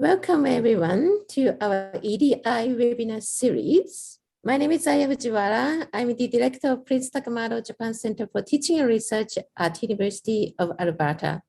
Welcome everyone to our EDI webinar series. My name is Aya Fujiwara. I'm the director of Prince Takamado Japan Center for Teaching and Research at University of Alberta.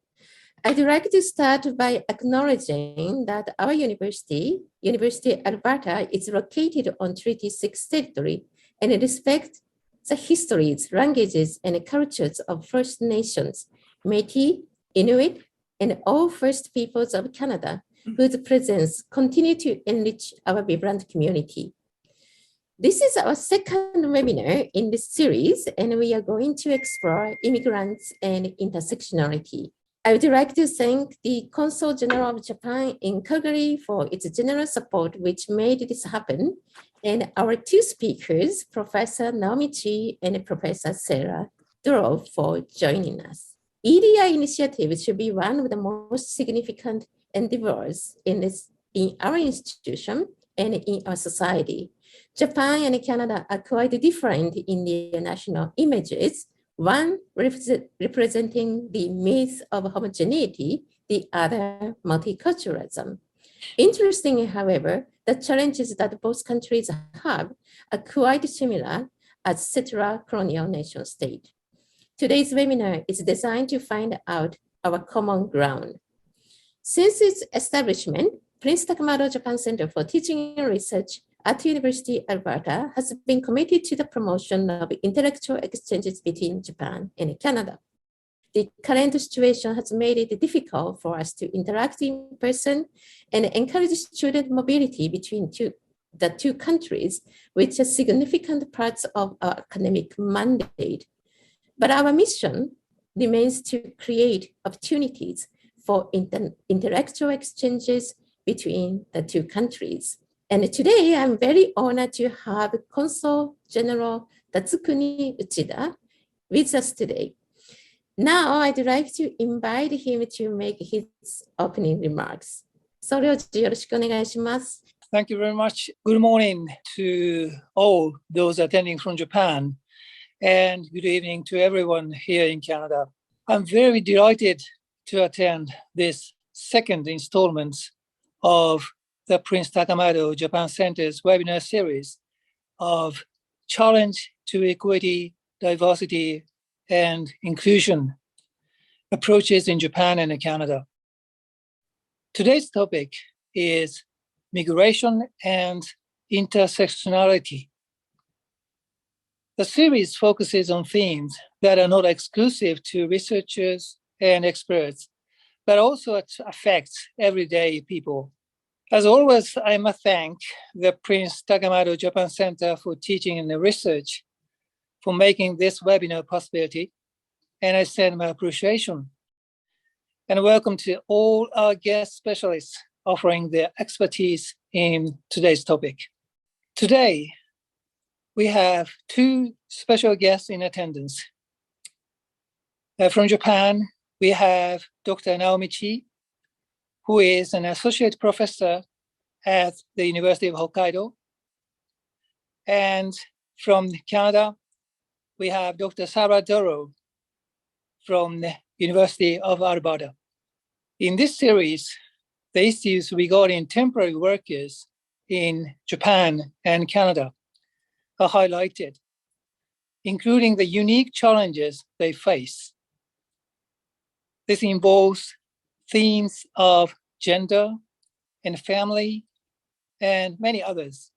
I'd like to start by acknowledging that our University of Alberta, is located on Treaty 6 territory and respects the histories, languages, and cultures of First Nations, Métis, Inuit, and all First Peoples of Canada, whose presence continue to enrich our vibrant community. This is our second webinar in this series, and we are going to explore immigrants and intersectionality. I would like to thank the Consul General of Japan in Calgary for its generous support, which made this happen, and our two speakers, Professor Naomi Chi and Professor Sarah Doro, for joining us. EDI initiative should be one of the most significant endeavors in our institution and in our society. Japan and Canada are quite different in their national images, one representing the myth of homogeneity, the other multiculturalism. Interestingly, however, the challenges that both countries have are quite similar as settler colonial nation state. Today's webinar is designed to find out our common ground. Since its establishment, Prince Takamado Japan Center for Teaching and Research at University of Alberta has been committed to the promotion of intellectual exchanges between Japan and Canada. The current situation has made it difficult for us to interact in person and encourage student mobility between the two countries, which are significant parts of our academic mandate. But our mission remains to create opportunities for intellectual exchanges between the two countries. And today, I'm very honored to have Consul General Tatsukuni Uchida with us today. Now, I'd like to invite him to make his opening remarks. Thank you very much. Good morning to all those attending from Japan, and good evening to everyone here in Canada. I'm very delighted to attend this second installment of the Prince Takamado Japan Center's webinar series of Challenge to Equity, Diversity, and Inclusion approaches in Japan and Canada. Today's topic is migration and intersectionality. The series focuses on themes that are not exclusive to researchers and experts, but also affects everyday people. As always, I must thank the Prince Takamado Japan Center for Teaching and Research for making this webinar a possibility, and I send my appreciation. And welcome to all our guest specialists offering their expertise in today's topic. Today, we have two special guests in attendance. From Japan, we have Dr. Naomi Chi, who is an associate professor at the University of Hokkaido. And from Canada, we have Dr. Sara Dorow from the University of Alberta. In this series, the issues regarding temporary workers in Japan and Canada are highlighted, including the unique challenges they face. This involves themes of gender and family and many others.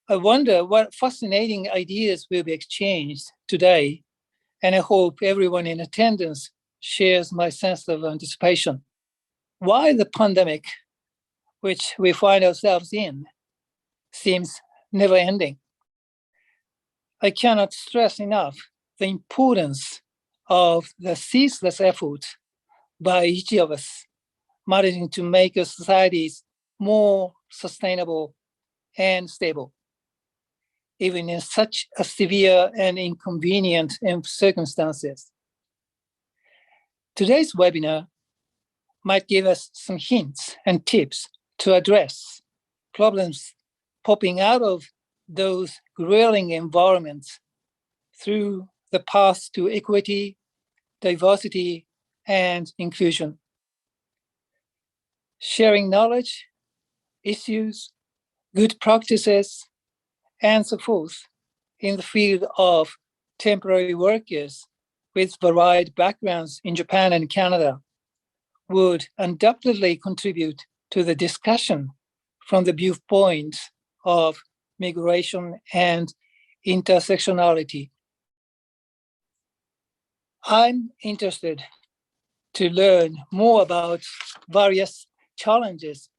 I wonder what fascinating ideas will be exchanged today, and I hope everyone in attendance shares my sense of anticipation. Why the pandemic, which we find ourselves in, seems never ending. I cannot stress enough the importance of the ceaseless effort by each of us managing to make our societies more sustainable and stable, even in such a severe and inconvenient circumstances. Today's webinar might give us some hints and tips to address problems popping out of those grueling environments through the path to equity, diversity, and inclusion. sharing knowledge, issues, good practices, and so forth in the field of temporary workers with varied backgrounds in Japan and Canada would undoubtedly contribute to the discussion from the viewpoint of migration and intersectionality. I'm interested to learn more about various challenges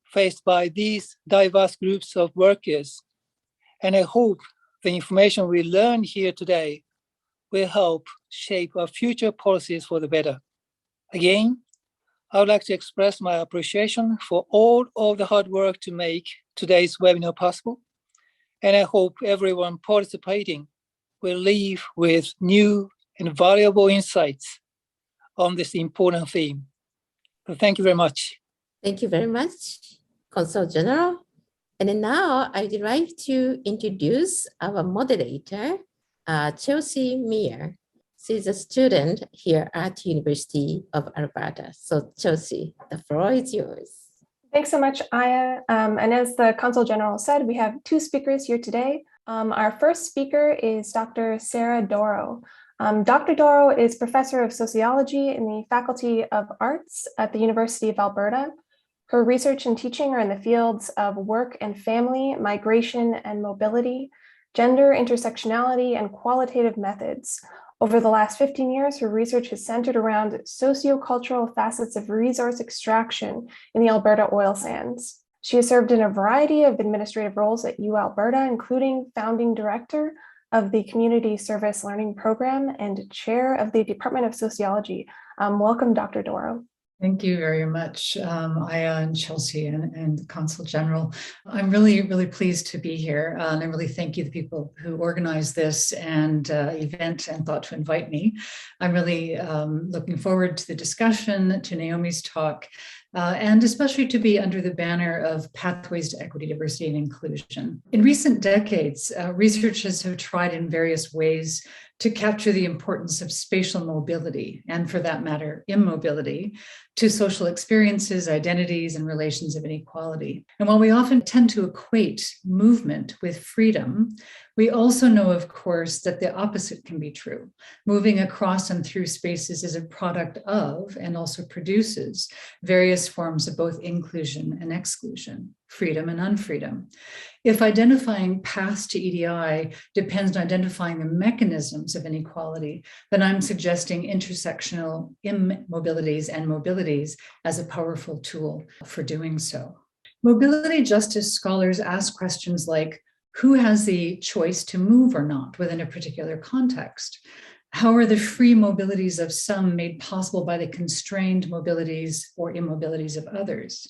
faced by these diverse groups of workers, and I hope the information we learn here today will help shape our future policies for the better. Again, I would like to express my appreciation for all of the hard work to make today's webinar possible, and I hope everyone participating will leave with new and valuable insights on this important theme. So thank you very much. Thank you very much, Consul General. And now I'd like to introduce our moderator, Chelsea Meir. She's a student here at University of Alberta. So Chelsea, the floor is yours. Thanks so much, Aya. And as the Consul General said, we have two speakers here today. Our first speaker is Dr. Sara Dorow. Dr. Doro is Professor of Sociology in the Faculty of Arts at the University of Alberta. Her research and teaching are in the fields of work and family, migration and mobility, gender, intersectionality, and qualitative methods. Over the last 15 years, her research has centered around sociocultural facets of resource extraction in the Alberta oil sands. She has served in a variety of administrative roles at UAlberta, including founding director of the Community Service Learning Program and chair of the Department of Sociology. Welcome, Dr. Doro. Thank you very much, Aya and Chelsea and the Consul General. I'm really, really pleased to be here. And I really thank you, the people who organized this and event and thought to invite me. I'm really looking forward to the discussion, to Naomi's talk, and especially to be under the banner of Pathways to Equity, Diversity, and Inclusion. In recent decades, researchers have tried in various ways to capture the importance of spatial mobility, and for that matter, immobility, to social experiences, identities, and relations of inequality. And while we often tend to equate movement with freedom, we also know, of course, that the opposite can be true. Moving across and through spaces is a product of, and also produces, various forms of both inclusion and exclusion, freedom and unfreedom. If identifying paths to EDI depends on identifying the mechanisms of inequality, then I'm suggesting intersectional immobilities and mobilities as a powerful tool for doing so. Mobility justice scholars ask questions like, who has the choice to move or not within a particular context? How are the free mobilities of some made possible by the constrained mobilities or immobilities of others?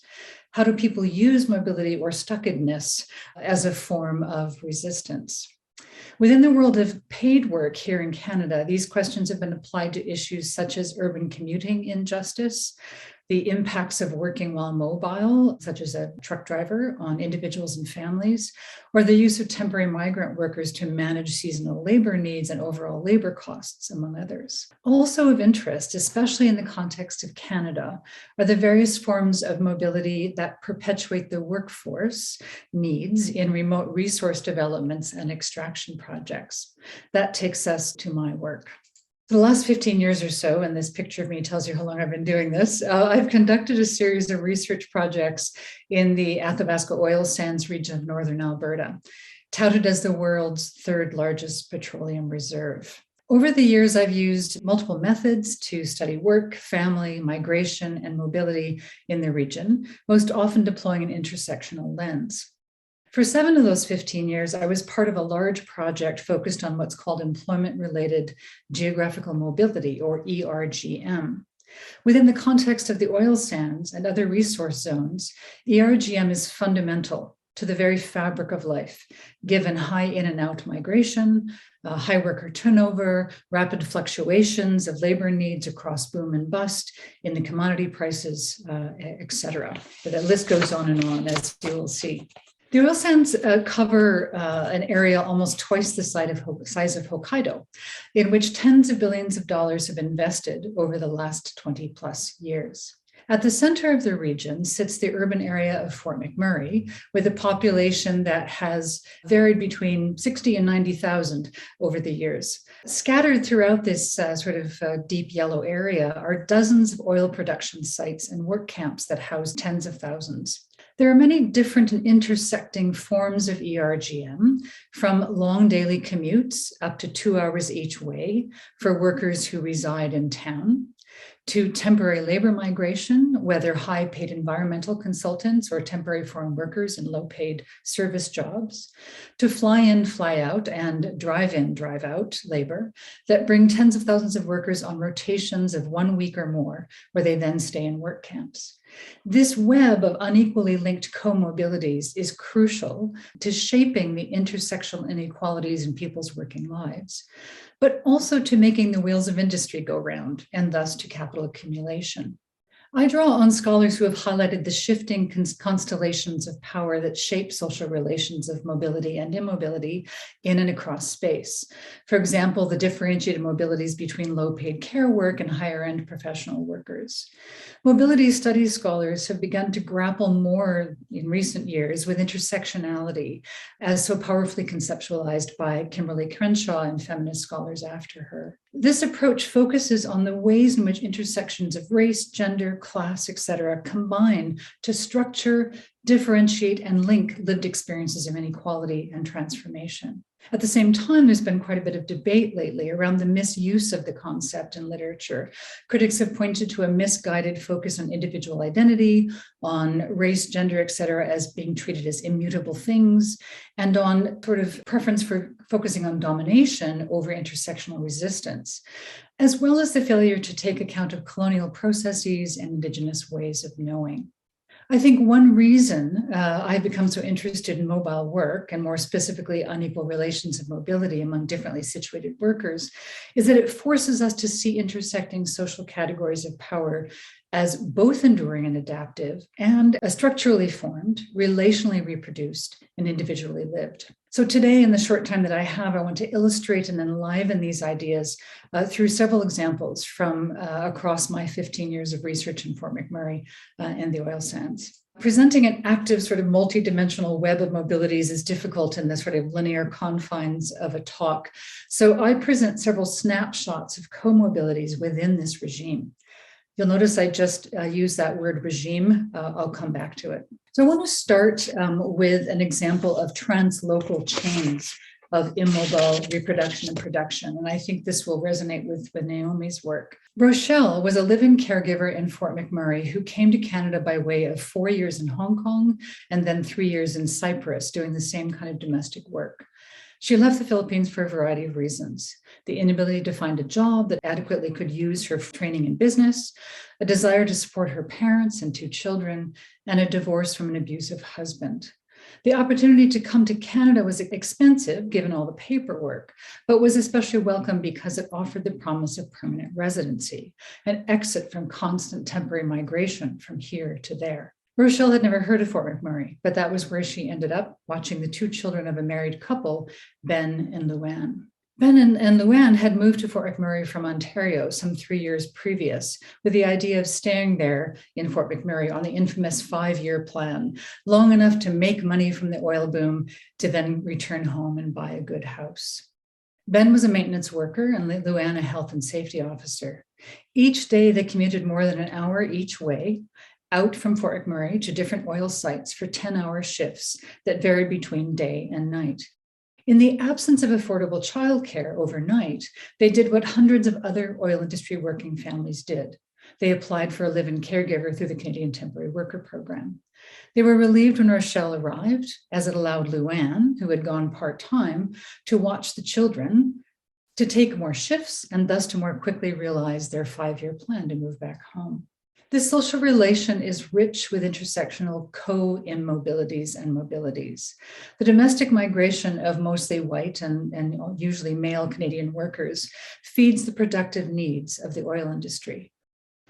How do people use mobility or stuckedness as a form of resistance? Within the world of paid work here in Canada, these questions have been applied to issues such as urban commuting injustice, the impacts of working while mobile, such as a truck driver, on individuals and families, or the use of temporary migrant workers to manage seasonal labor needs and overall labor costs, among others. Also of interest, especially in the context of Canada, are the various forms of mobility that perpetuate the workforce needs in remote resource developments and extraction projects. That takes us to my work. For the last 15 years or so, and this picture of me tells you how long I've been doing this, I've conducted a series of research projects in the Athabasca oil sands region of northern Alberta, touted as the world's third largest petroleum reserve. Over the years, I've used multiple methods to study work, family, migration, and mobility in the region, most often deploying an intersectional lens. For 7 of those 15 years, I was part of a large project focused on what's called employment-related geographical mobility, or ERGM. Within the context of the oil sands and other resource zones, ERGM is fundamental to the very fabric of life, given high in and out migration, high worker turnover, rapid fluctuations of labor needs across boom and bust in the commodity prices, et cetera. But the list goes on, as you will see. The oil sands cover an area almost twice the size of Hokkaido, in which tens of billions of dollars have invested over the last 20 plus years. At the center of the region sits the urban area of Fort McMurray, with a population that has varied between 60 and 90,000 over the years. Scattered throughout this deep yellow area are dozens of oil production sites and work camps that house tens of thousands. There are many different and intersecting forms of ERGM, from long daily commutes up to 2 hours each way for workers who reside in town, to temporary labor migration, whether high-paid environmental consultants or temporary foreign workers in low-paid service jobs, to fly-in, fly-out, and drive-in, drive-out labor that bring tens of thousands of workers on rotations of 1 week or more, where they then stay in work camps. This web of unequally linked comorbidities is crucial to shaping the intersectional inequalities in people's working lives, but also to making the wheels of industry go round, and thus to capital accumulation. I draw on scholars who have highlighted the shifting constellations of power that shape social relations of mobility and immobility in and across space. For example, the differentiated mobilities between low-paid care work and higher-end professional workers. Mobility studies scholars have begun to grapple more in recent years with intersectionality, as so powerfully conceptualized by Kimberly Crenshaw and feminist scholars after her. This approach focuses on the ways in which intersections of race, gender, class, etc., combine to structure, differentiate, and link lived experiences of inequality and transformation. At the same time, there's been quite a bit of debate lately around the misuse of the concept in literature. Critics have pointed to a misguided focus on individual identity, on race, gender, etc., as being treated as immutable things, and on sort of preference for focusing on domination over intersectional resistance, as well as the failure to take account of colonial processes and Indigenous ways of knowing. I think one reason I've become so interested in mobile work, and more specifically unequal relations of mobility among differently situated workers, is that it forces us to see intersecting social categories of power as both enduring and adaptive, and as structurally formed, relationally reproduced, and individually lived. So today, in the short time that I have, I want to illustrate and enliven these ideas through several examples from across my 15 years of research in Fort McMurray and the oil sands. Presenting an active sort of multidimensional web of mobilities is difficult in the sort of linear confines of a talk. So I present several snapshots of comobilities within this regime. You'll notice I just use that word regime. I'll come back to it. So I want to start with an example of translocal chains of immobile reproduction and production. And I think this will resonate with Naomi's work. Rochelle was a live-in caregiver in Fort McMurray who came to Canada by way of 4 years in Hong Kong and then 3 years in Cyprus doing the same kind of domestic work. She left the Philippines for a variety of reasons: the inability to find a job that adequately could use her training in business, a desire to support her parents and 2 children, and a divorce from an abusive husband. The opportunity to come to Canada was expensive, given all the paperwork, but was especially welcome because it offered the promise of permanent residency, an exit from constant temporary migration from here to there. Rochelle had never heard of Fort McMurray, but that was where she ended up, watching the 2 children of a married couple, Ben and Luann. Ben and Luann had moved to Fort McMurray from Ontario some 3 years previous, with the idea of staying there in Fort McMurray on the infamous 5-year plan, long enough to make money from the oil boom to then return home and buy a good house. Ben was a maintenance worker and Luann a health and safety officer. Each day they commuted more than an hour each way, out from Fort McMurray to different oil sites for 10-hour shifts that varied between day and night. In the absence of affordable childcare overnight, they did what hundreds of other oil industry working families did. They applied for a live-in caregiver through the Canadian Temporary Worker Program. They were relieved when Rochelle arrived, as it allowed Luann, who had gone part-time, to watch the children, to take more shifts, and thus to more quickly realize their 5-year plan to move back home. This social relation is rich with intersectional co-immobilities and mobilities. The domestic migration of mostly white and usually male Canadian workers feeds the productive needs of the oil industry.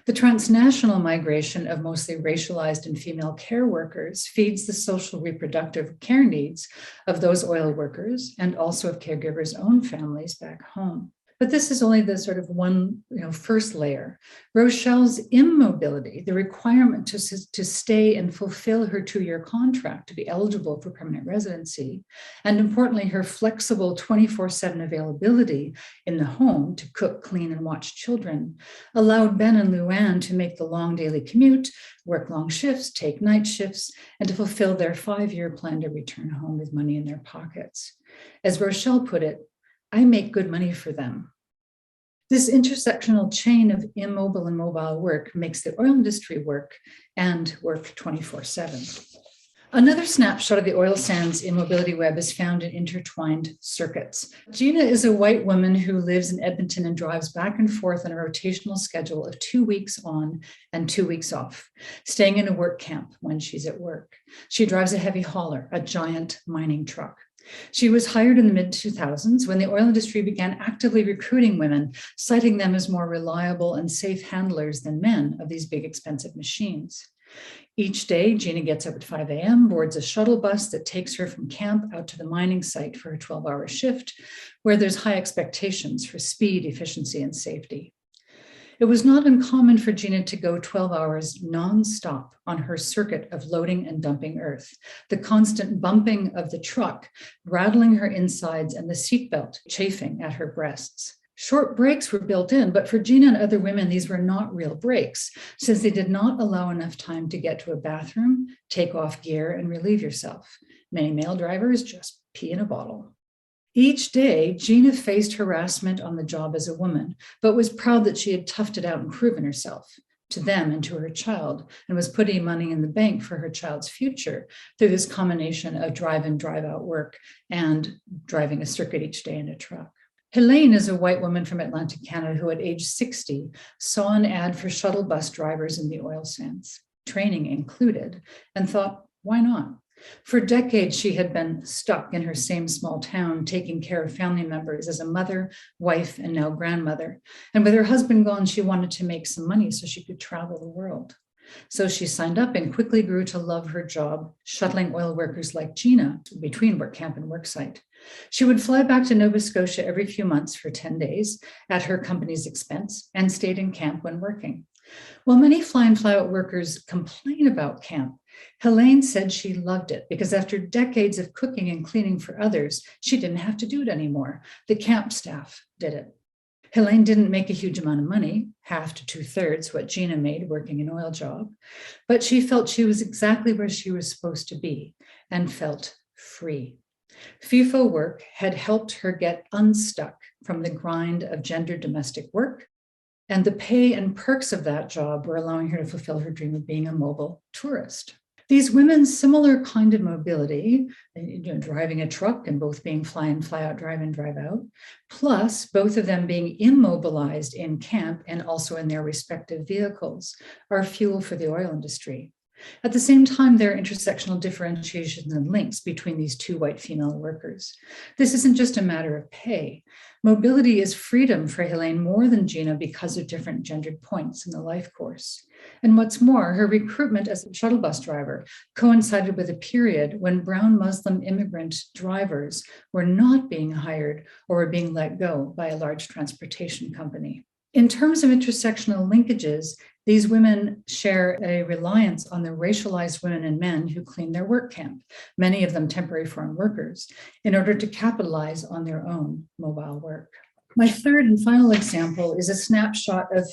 The transnational migration of mostly racialized and female care workers feeds the social reproductive care needs of those oil workers and also of caregivers' own families back home. But this is only the sort of one, first layer. Rochelle's immobility, the requirement to stay and fulfill her 2-year contract to be eligible for permanent residency, and importantly, her flexible 24/7 availability in the home to cook, clean, and watch children, allowed Ben and Luann to make the long daily commute, work long shifts, take night shifts, and to fulfill their 5-year plan to return home with money in their pockets. As Rochelle put it, I make good money for them. This intersectional chain of immobile and mobile work makes the oil industry work and work 24/7. Another snapshot of the oil sands immobility web is found in Intertwined circuits. Gina is a white woman who lives in Edmonton and drives back and forth on a rotational schedule of 2 weeks on and 2 weeks off, staying in a work camp when she's at work. She drives a heavy hauler, a giant mining truck. She was hired in the mid-2000s when the oil industry began actively recruiting women, citing them as more reliable and safe handlers than men of these big, expensive machines. Each day, Gina gets up at 5 a.m., boards a shuttle bus that takes her from camp out to the mining site for a 12-hour shift, where there's high expectations for speed, efficiency, and safety. It was not uncommon for Gina to go 12 hours nonstop on her circuit of loading and dumping earth, the constant bumping of the truck, rattling her insides, and the seatbelt chafing at her breasts. Short breaks were built in, but for Gina and other women, these were not real breaks, since they did not allow enough time to get to a bathroom, take off gear, and relieve yourself. Many male drivers just pee in a bottle. Each day, Gina faced harassment on the job as a woman, but was proud that she had toughed it out and proven herself to them and to her child, and was putting money in the bank for her child's future through this combination of drive and drive out work and driving a circuit each day in a truck. Helene is a white woman from Atlantic Canada who at age 60 saw an ad for shuttle bus drivers in the oil sands, training included, and thought, why not? For decades, she had been stuck in her same small town, taking care of family members as a mother, wife, and now grandmother. And with her husband gone, she wanted to make some money so she could travel the world. So she signed up and quickly grew to love her job, shuttling oil workers like Gina between work camp and work site. She would fly back to Nova Scotia every few months for 10 days at her company's expense and stayed in camp when working. While many fly and fly out workers complain about camp, Helene said she loved it because after decades of cooking and cleaning for others, she didn't have to do it anymore. The camp staff did it. Helene didn't make a huge amount of money, 1/2 to 2/3 what Gina made working an oil job, but she felt she was exactly where she was supposed to be and felt free. FIFO work had helped her get unstuck from the grind of gendered domestic work, and the pay and perks of that job were allowing her to fulfill her dream of being a mobile tourist. These women's similar kind of mobility, driving a truck and both being fly in, fly out, drive in, drive out, plus both of them being immobilized in camp and also in their respective vehicles, are fuel for the oil industry. At the same time, there are intersectional differentiations and links between these two white female workers. This isn't just a matter of pay. Mobility is freedom for Helene more than Gina because of different gendered points in the life course. And what's more, her recruitment as a shuttle bus driver coincided with a period when brown Muslim immigrant drivers were not being hired or were being let go by a large transportation company. In terms of intersectional linkages, these women share a reliance on the racialized women and men who clean their work camp, many of them temporary foreign workers, in order to capitalize on their own mobile work. My third and final example is a snapshot of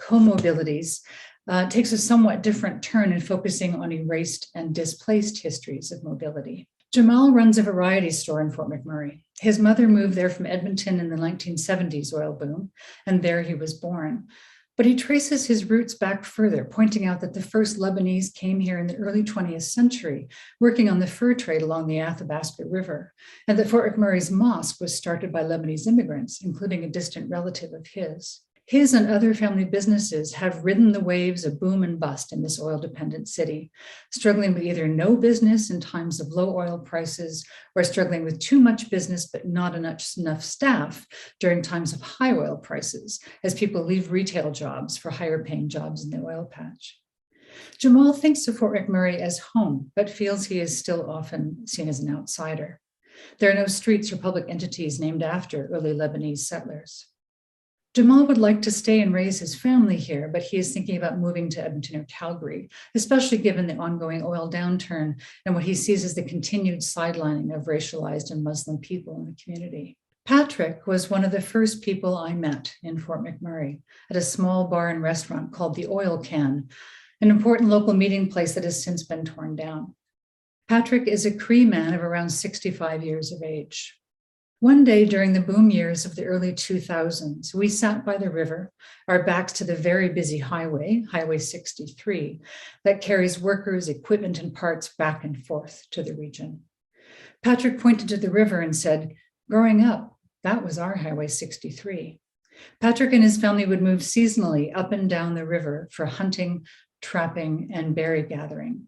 comorbilities. It takes a somewhat different turn in focusing on erased and displaced histories of mobility. Jamal runs a variety store in Fort McMurray. His mother moved there from Edmonton in the 1970s oil boom, and there he was born. But he traces his roots back further, pointing out that the first Lebanese came here in the early 20th century, working on the fur trade along the Athabasca River, and that Fort McMurray's mosque was started by Lebanese immigrants, including a distant relative of his. His and other family businesses have ridden the waves of boom and bust in this oil-dependent city, struggling with either no business in times of low oil prices or struggling with too much business but not enough staff during times of high oil prices as people leave retail jobs for higher paying jobs in the oil patch. Jamal thinks of Fort McMurray as home, but feels he is still often seen as an outsider. There are no streets or public entities named after early Lebanese settlers. Jamal would like to stay and raise his family here, but he is thinking about moving to Edmonton or Calgary, especially given the ongoing oil downturn and what he sees as the continued sidelining of racialized and Muslim people in the community. Patrick was one of the first people I met in Fort McMurray at a small bar and restaurant called the Oil Can, an important local meeting place that has since been torn down. Patrick is a Cree man of around 65 years of age. One day during the boom years of the early 2000s, we sat by the river, our backs to the very busy highway, Highway 63, that carries workers, equipment, and parts back and forth to the region. Patrick pointed to the river and said, "Growing up, that was our Highway 63. Patrick and his family would move seasonally up and down the river for hunting, trapping, and berry gathering.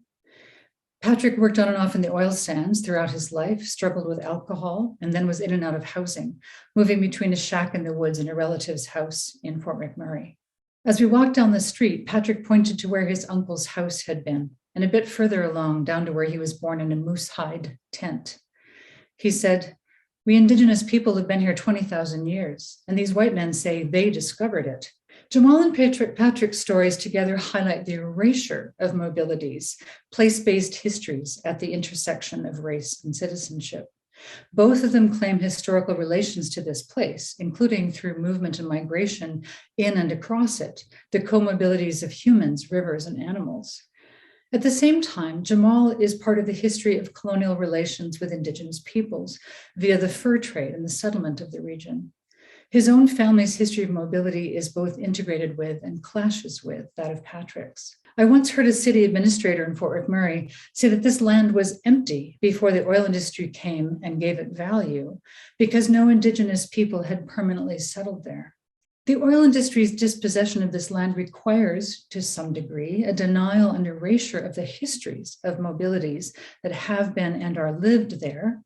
Patrick worked on and off in the oil sands throughout his life, struggled with alcohol, and then was in and out of housing, moving between a shack in the woods and a relative's house in Fort McMurray. As we walked down the street, Patrick pointed to where his uncle's house had been, and a bit further along, down to where he was born in a moose hide tent. He said, "We Indigenous people have been here 20,000 years, and these white men say they discovered it." Jamal and Patrick's stories together highlight the erasure of mobilities, place-based histories at the intersection of race and citizenship. Both of them claim historical relations to this place, including through movement and migration in and across it, the comobilities of humans, rivers, and animals. At the same time, Jamal is part of the history of colonial relations with Indigenous peoples via the fur trade and the settlement of the region. His own family's history of mobility is both integrated with and clashes with that of Patrick's. I once heard a city administrator in Fort McMurray say that this land was empty before the oil industry came and gave it value because no Indigenous people had permanently settled there. The oil industry's dispossession of this land requires, to some degree, a denial and erasure of the histories of mobilities that have been and are lived there,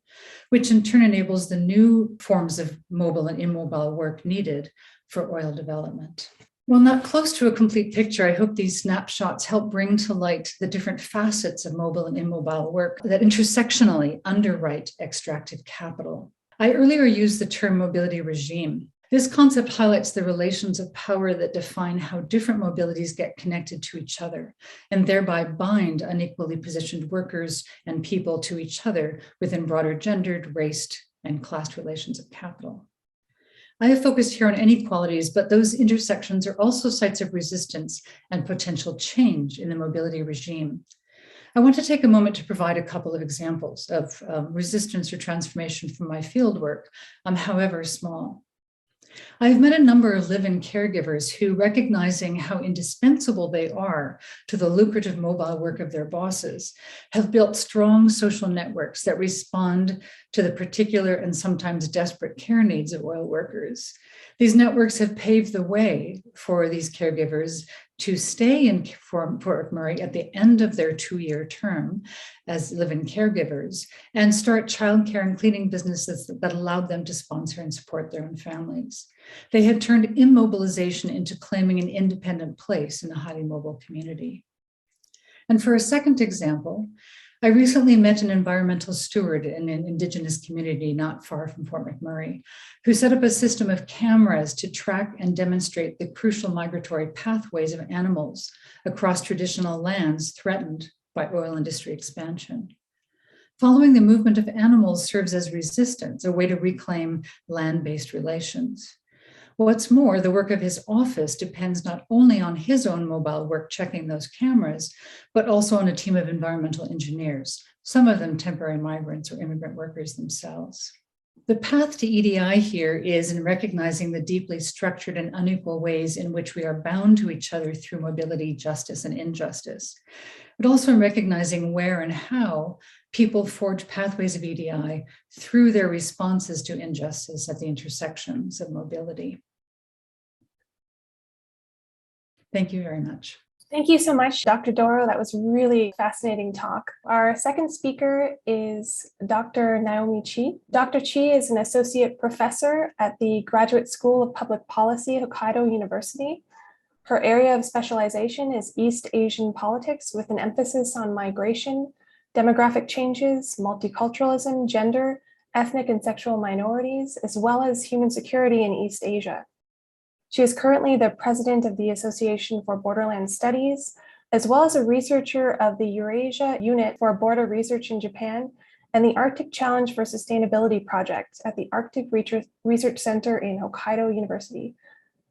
which in turn enables the new forms of mobile and immobile work needed for oil development. While not close to a complete picture, I hope these snapshots help bring to light the different facets of mobile and immobile work that intersectionally underwrite extractive capital. I earlier used the term mobility regime. This concept highlights the relations of power that define how different mobilities get connected to each other and thereby bind unequally positioned workers and people to each other within broader gendered, raced, and class relations of capital. I have focused here on inequalities, but those intersections are also sites of resistance and potential change in the mobility regime. I want to take a moment to provide a couple of examples of resistance or transformation from my fieldwork, however small. I have met a number of live-in caregivers who, recognizing how indispensable they are to the lucrative mobile work of their bosses, have built strong social networks that respond to the particular and sometimes desperate care needs of oil workers. These networks have paved the way for these caregivers to stay in Fort McMurray at the end of their 2-year term as live-in caregivers and start childcare and cleaning businesses that allowed them to sponsor and support their own families. They had turned immobilization into claiming an independent place in a highly mobile community. And for a second example, I recently met an environmental steward in an Indigenous community not far from Fort McMurray, who set up a system of cameras to track and demonstrate the crucial migratory pathways of animals across traditional lands threatened by oil industry expansion. Following the movement of animals serves as resistance, a way to reclaim land-based relations. What's more, the work of his office depends not only on his own mobile work checking those cameras, but also on a team of environmental engineers, some of them temporary migrants or immigrant workers themselves. The path to EDI here is in recognizing the deeply structured and unequal ways in which we are bound to each other through mobility, justice, and injustice, but also in recognizing where and how people forge pathways of EDI through their responses to injustice at the intersections of mobility. Thank you very much. Thank you so much, Dr. Doro. That was a really fascinating talk. Our second speaker is Dr. Naomi Chi. Dr. Chi is an associate professor at the Graduate School of Public Policy, Hokkaido University. Her area of specialization is East Asian politics with an emphasis on migration, demographic changes, multiculturalism, gender, ethnic and sexual minorities, as well as human security in East Asia. She is currently the president of the Association for Borderlands Studies, as well as a researcher of the Eurasia Unit for Border Research in Japan and the Arctic Challenge for Sustainability project at the Arctic Research Center in Hokkaido University.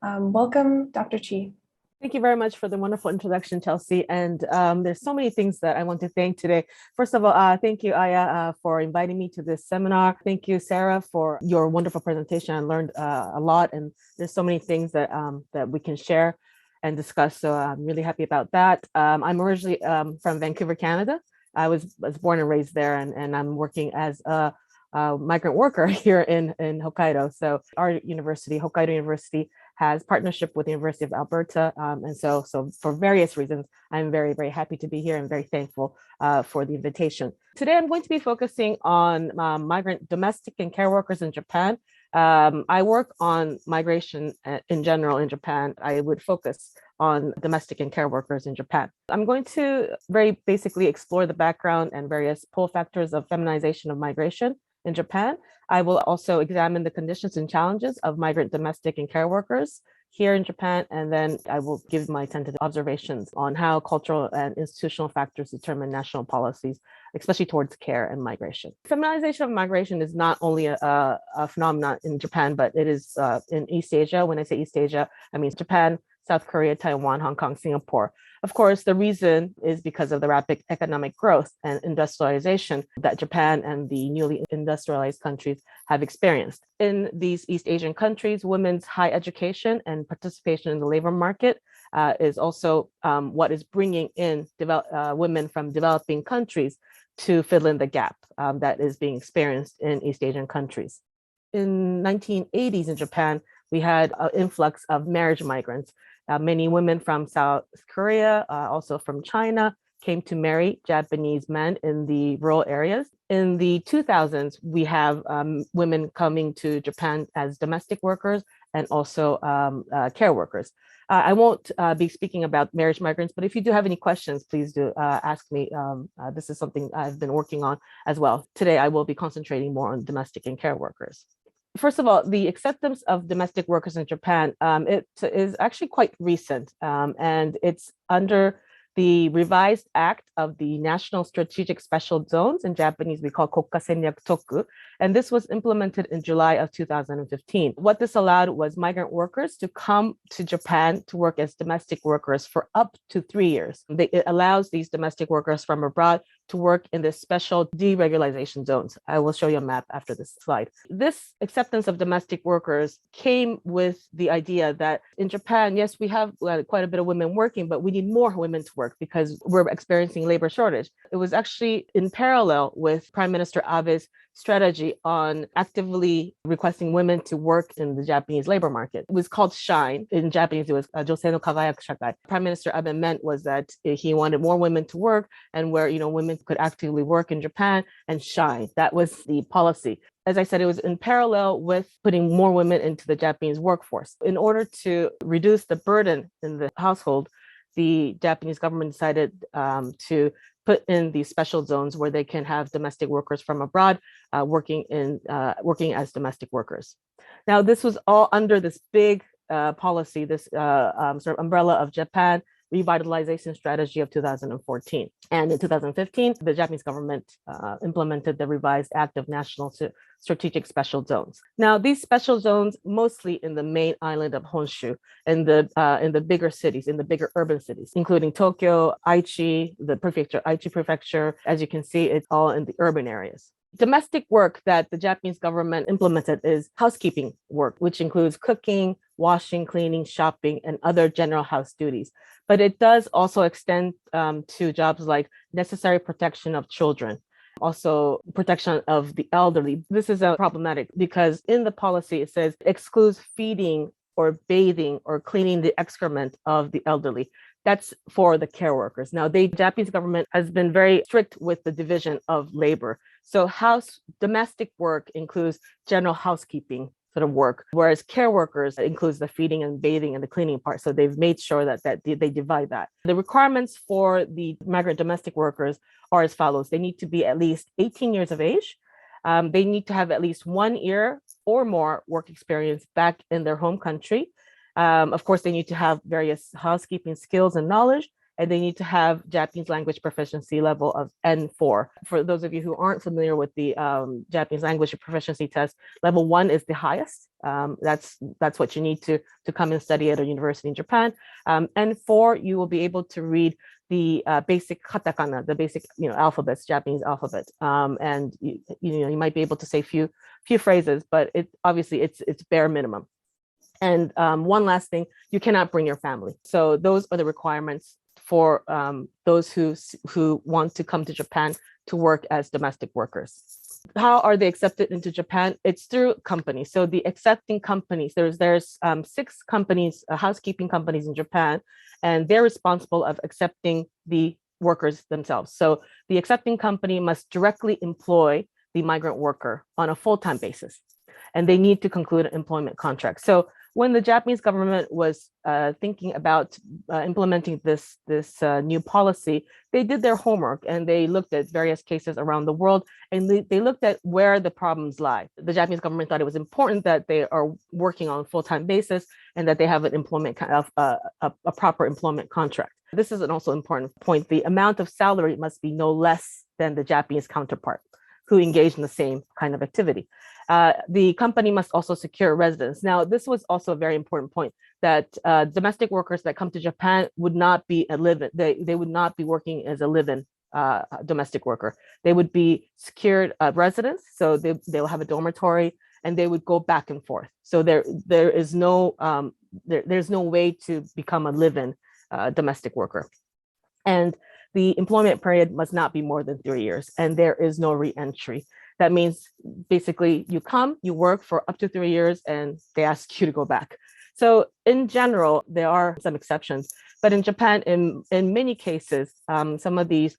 Welcome, Dr. Chi. Thank you very much for the wonderful introduction, Chelsea. And there's so many things that I want to thank today. First of all, thank you, Aya, for inviting me to this seminar. Thank you, Sarah, for your wonderful presentation. I learned a lot, and there's so many things that that we can share and discuss. So I'm really happy about that. I'm originally from Vancouver, Canada. I was born and raised there, and I'm working as a migrant worker here in Hokkaido. So our university, Hokkaido University, has partnership with the University of Alberta. And so for various reasons, I'm very, very happy to be here and very thankful for the invitation. Today, I'm going to be focusing on migrant domestic and care workers in Japan. I work on migration in general in Japan. I would focus on domestic and care workers in Japan. I'm going to very basically explore the background and various pull factors of feminization of migration in Japan. I will also examine the conditions and challenges of migrant domestic and care workers here in Japan, and then I will give my tentative observations on how cultural and institutional factors determine national policies, especially towards care and migration. Feminization of migration is not only a phenomenon in Japan, but it is in East Asia. When I say East Asia, I mean Japan, South Korea, Taiwan, Hong Kong, Singapore. Of course, the reason is because of the rapid economic growth and industrialization that Japan and the newly industrialized countries have experienced. In these East Asian countries, women's high education and participation in the labor market is also what is bringing in women from developing countries to fill in the gap that is being experienced in East Asian countries. In 1980s in Japan, we had an influx of marriage migrants. Many women from South Korea, also from China, came to marry Japanese men in the rural areas. In the 2000s, we have women coming to Japan as domestic workers and also care workers. I won't be speaking about marriage migrants, but if you do have any questions, please do ask me. This is something I've been working on as well. Today, I will be concentrating more on domestic and care workers. First of all, the acceptance of domestic workers in Japan, it is actually quite recent, and it's under the revised act of the National Strategic Special Zones. In Japanese, we call Kokka Senryak Toku, and this was implemented in July of 2015. What this allowed was migrant workers to come to Japan to work as domestic workers for up to 3 years. It allows these domestic workers from abroad to work in the special deregularization zones. I will show you a map after this slide. This acceptance of domestic workers came with the idea that in Japan, yes, we have quite a bit of women working, but we need more women to work because we're experiencing labor shortage. It was actually in parallel with Prime Minister Abe's strategy on actively requesting women to work in the Japanese labor market. It was called SHINE. In Japanese, it was Josei no Kagayaku Shakai. Prime Minister Abe meant was that he wanted more women to work, and where women could actively work in Japan and shine. That was the policy. As I said, it was in parallel with putting more women into the Japanese workforce. In order to reduce the burden in the household, the Japanese government decided to put in these special zones where they can have domestic workers from abroad working as domestic workers. Now, this was all under this big policy, this sort of umbrella of Japan revitalization strategy of 2014. And in 2015, the Japanese government implemented the revised Act of National Strategic Special Zones. Now, these special zones, mostly in the main island of Honshu, in the bigger cities, in the bigger urban cities, including Tokyo, Aichi, the Aichi prefecture. As you can see, it's all in the urban areas. Domestic work that the Japanese government implemented is housekeeping work, which includes cooking, washing, cleaning, shopping, and other general house duties. But it does also extend to jobs like necessary protection of children, also protection of the elderly. This is problematic because in the policy, it says excludes feeding or bathing or cleaning the excrement of the elderly. That's for the care workers. Now, the Japanese government has been very strict with the division of labor. So domestic work includes general housekeeping sort of work, whereas care workers includes the feeding and bathing and the cleaning part. So they've made sure that they divide that. The requirements for the migrant domestic workers are as follows. They need to be at least 18 years of age. They need to have at least 1 year or more work experience back in their home country. Of course, they need to have various housekeeping skills and knowledge, and they need to have Japanese language proficiency level of N4. For those of you who aren't familiar with the Japanese language proficiency test, level 1 is the highest. That's what you need to come and study at a university in Japan. N4, you will be able to read the basic katakana, the basic alphabets, Japanese alphabet, and you might be able to say few phrases, but obviously it's bare minimum. And one last thing, you cannot bring your family. So those are the requirements for those who want to come to Japan to work as domestic workers. How are they accepted into Japan? It's through companies. So the accepting companies, there's 6 companies, housekeeping companies in Japan, and they're responsible of accepting the workers themselves. So the accepting company must directly employ the migrant worker on a full-time basis, and they need to conclude an employment contract. So when the Japanese government was thinking about implementing this new policy, they did their homework and they looked at various cases around the world, and they looked at where the problems lie. The Japanese government thought it was important that they are working on a full-time basis and that they have an employment a proper employment contract. This is an also important point. The amount of salary must be no less than the Japanese counterpart who engage in the same kind of activity. The company must also secure residence. Now, this was also a very important point, that domestic workers that come to Japan would not be they would not be working as a live-in domestic worker. They would be secured residence, so they'll have a dormitory, and they would go back and forth. So there is no there's no way to become a live-in domestic worker. And the employment period must not be more than 3 years, and there is no re-entry. That means basically you come, you work for up to 3 years, and they ask you to go back. So in general, there are some exceptions, but in Japan, in many cases, some of these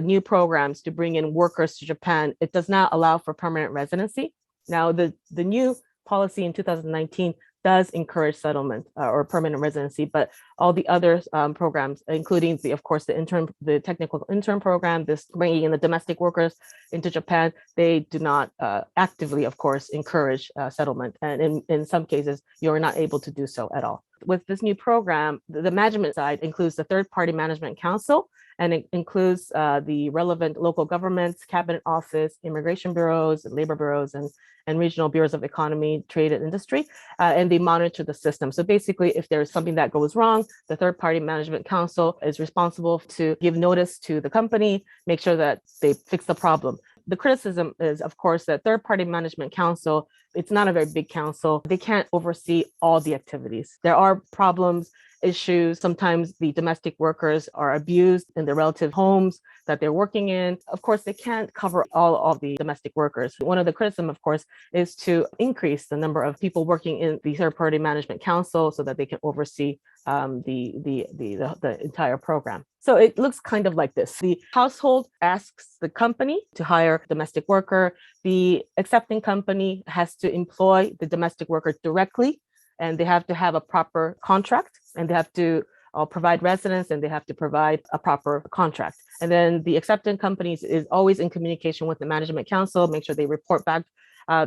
new programs to bring in workers to Japan, it does not allow for permanent residency. Now, the new policy in 2019 does encourage settlement or permanent residency, but all the other programs, including the technical intern program, this bringing in the domestic workers into Japan, they do not actively, of course, encourage settlement. And in some cases, you're not able to do so at all. With this new program, the management side includes the third-party management council, and it includes the relevant local governments, cabinet office, immigration bureaus, labor bureaus, and regional bureaus of economy, trade, and industry, and they monitor the system. So basically, if there's something that goes wrong, the third-party management council is responsible to give notice to the company, make sure that they fix the problem. The criticism is, of course, that third-party management council, it's not a very big council. They can't oversee all the activities. There are problems, issues. Sometimes the domestic workers are abused in their relative homes that they're working in. Of course, they can't cover all of the domestic workers. One of the criticism, of course, is to increase the number of people working in the third-party management council so that they can oversee the entire program. So it looks kind of like this. The household asks the company to hire a domestic worker. The accepting company has to employ the domestic worker directly, and they have to have a proper contract, and they have to provide residence, and they have to provide a proper contract. And then the accepting companies is always in communication with the management council, make sure they report back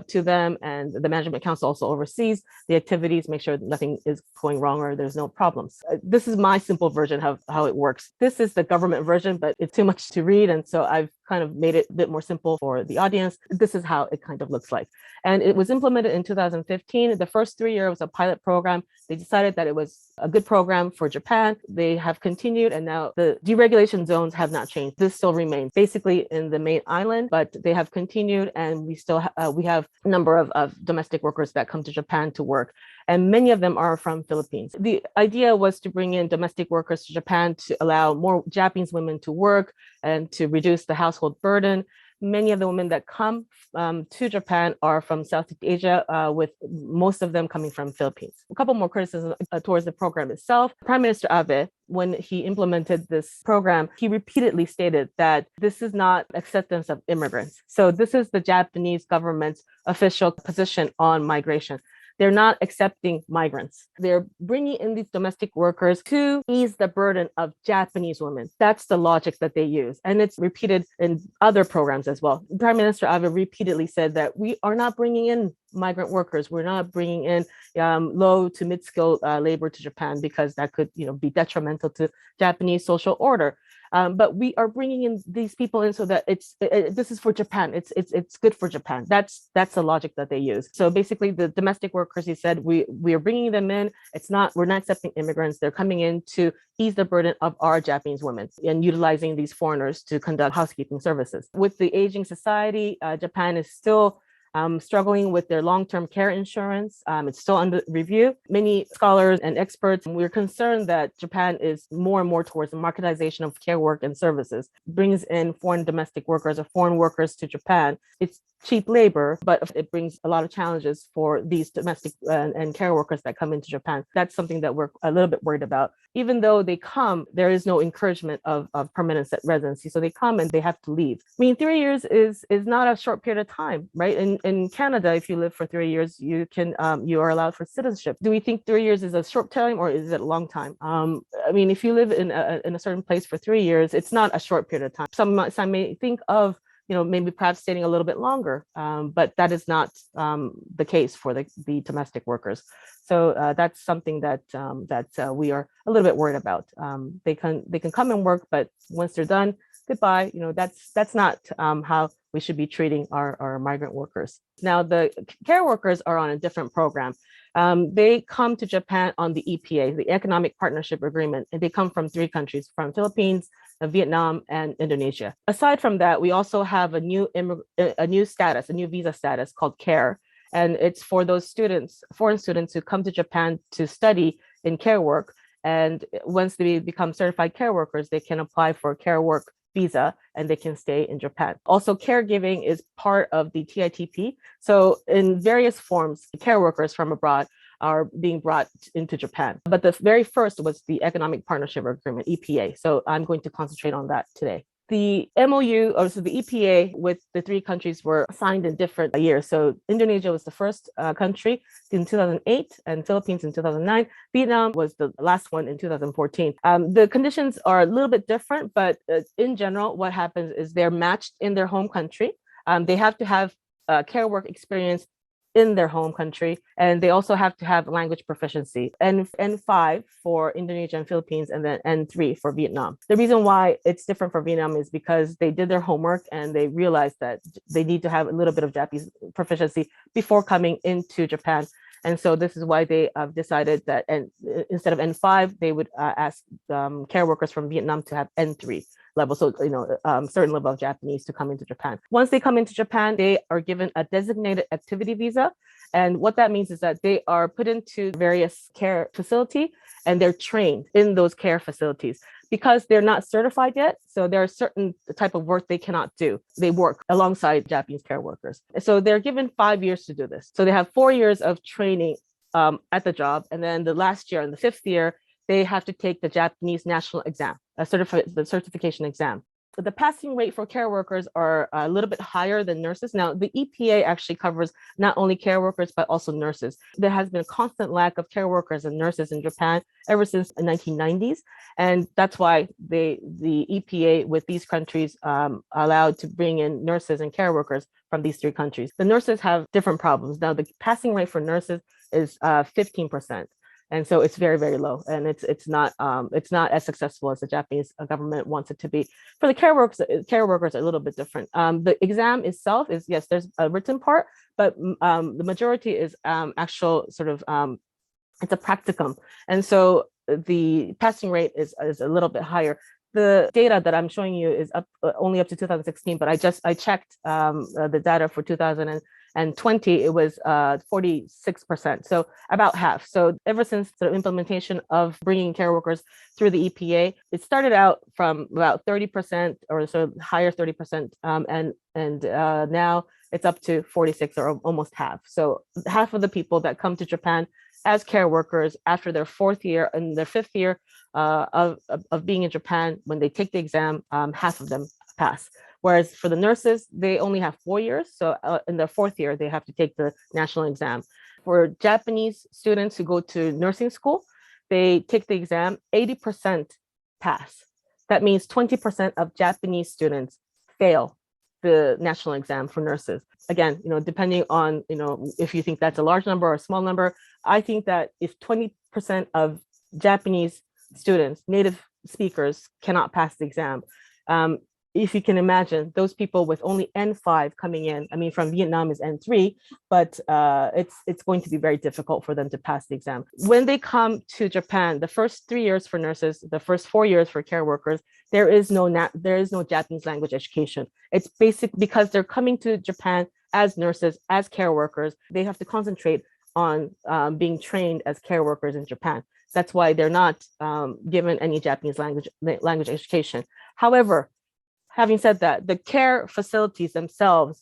to them, and the management council also oversees the activities, make sure nothing is going wrong or there's no problems. This is my simple version of how it works. This is the government version, but it's too much to read, and so I've kind of made it a bit more simple for the audience. This is how it kind of looks like. And it was implemented in 2015. The first 3 years was a pilot program. They decided that it was a good program for Japan. They have continued, and now the deregulation zones have not changed. This still remains basically in the main island, but they have continued, and we still we have a number of domestic workers that come to Japan to work, and many of them are from Philippines. The idea was to bring in domestic workers to Japan to allow more Japanese women to work and to reduce the household burden. Many of the women that come to Japan are from Southeast Asia, with most of them coming from Philippines. A couple more criticisms towards the program itself. Prime Minister Abe, when he implemented this program, he repeatedly stated that this is not acceptance of immigrants. So this is the Japanese government's official position on migration. They're not accepting migrants. They're bringing in these domestic workers to ease the burden of Japanese women. That's the logic that they use. And it's repeated in other programs as well. Prime Minister Abe repeatedly said that we are not bringing in migrant workers. We're not bringing in low to mid-skilled labor to Japan because that could, be detrimental to Japanese social order. But we are bringing in these people in so that this is for Japan. It's good for Japan. That's the logic that they use. So basically, the domestic workers, he said, we are bringing them in. We're not accepting immigrants. They're coming in to ease the burden of our Japanese women and utilizing these foreigners to conduct housekeeping services. With the aging society, Japan is still struggling with their long-term care insurance. It's still under review. Many scholars and experts, we're concerned that Japan is more and more towards the marketization of care work and services, brings in foreign domestic workers or foreign workers to Japan. It's cheap labor, but it brings a lot of challenges for these domestic and care workers that come into Japan. That's something that we're a little bit worried about. Even though they come, there is no encouragement of permanent residency. So they come and they have to leave. I mean, 3 years is not a short period of time, right? In Canada, if you live for 3 years, you are allowed for citizenship. Do we think 3 years is a short time or is it a long time? I mean, if you live in a certain place for 3 years, it's not a short period of time. Some may think of maybe perhaps staying a little bit longer, but that is not the case for the domestic workers. So that's something that we are a little bit worried about. They can come and work, but once they're done, goodbye. That's not how we should be treating our migrant workers. Now, the care workers are on a different program. They come to Japan on the EPA, the Economic Partnership Agreement, and they come from 3 countries, from Philippines, Vietnam, and Indonesia. Aside from that, we also have a new visa status called CARE, and it's for those foreign students who come to Japan to study in care work. And once they become certified care workers, they can apply for a care work visa and they can stay in Japan. Also, caregiving is part of the TITP. So in various forms, care workers from abroad are being brought into Japan. But the very first was the Economic Partnership Agreement, EPA. So I'm going to concentrate on that today. The MOU, or so the EPA with the 3 countries were signed in different years. So Indonesia was the first country in 2008 and Philippines in 2009. Vietnam was the last one in 2014. The conditions are a little bit different, but in general, what happens is they're matched in their home country. They have to have care work experience in their home country, and they also have to have language proficiency. N5 for Indonesia and Philippines, and then N3 for Vietnam. The reason why it's different for Vietnam is because they did their homework and they realized that they need to have a little bit of Japanese proficiency before coming into Japan. And so this is why they decided that instead of N5, they would ask care workers from Vietnam to have N3 level. So, certain level of Japanese to come into Japan. Once they come into Japan, they are given a designated activity visa. And what that means is that they are put into various care facility and they're trained in those care facilities. Because they're not certified yet, so there are certain type of work they cannot do. They work alongside Japanese care workers. So they're given 5 years to do this. So they have 4 years of training at the job. And then the last year, in the 5th year, they have to take the Japanese national exam, the certification exam. The passing rate for care workers are a little bit higher than nurses. Now, the EPA actually covers not only care workers, but also nurses. There has been a constant lack of care workers and nurses in Japan ever since the 1990s. And that's why the EPA with these countries allowed to bring in nurses and care workers from these 3 countries. The nurses have different problems. Now, the passing rate for nurses is 15%. And so it's very, very low, and it's not as successful as the Japanese government wants it to be. For the care workers are a little bit different. The exam itself is, yes, there's a written part, but the majority is actual sort of it's a practicum, and so the passing rate is a little bit higher. The data that I'm showing you is only up to 2016, but I checked the data for 2020, it was 46%, so about half. So ever since the implementation of bringing care workers through the EPA, it started out from about 30% or so higher 30%, and now it's up to 46 or almost half. So half of the people that come to Japan as care workers after their 4th year and their 5th year of being in Japan, when they take the exam, half of them pass. Whereas for the nurses, they only have 4 years. So in their 4th year, they have to take the national exam. for Japanese students who go to nursing school, they take the exam, 80% pass. That means 20% of Japanese students fail the national exam for nurses. Again, depending on, if you think that's a large number or a small number, I think that if 20% of Japanese students, native speakers, cannot pass the exam, if you can imagine those people with only N5 coming in, I mean, from Vietnam is N3, but it's going to be very difficult for them to pass the exam. When they come to Japan, the first 3 years for nurses, the first 4 years for care workers, there is no Japanese language education. It's basic because they're coming to Japan as nurses, as care workers. They have to concentrate on being trained as care workers in Japan. That's why they're not given any Japanese language education. However, having said that, the care facilities themselves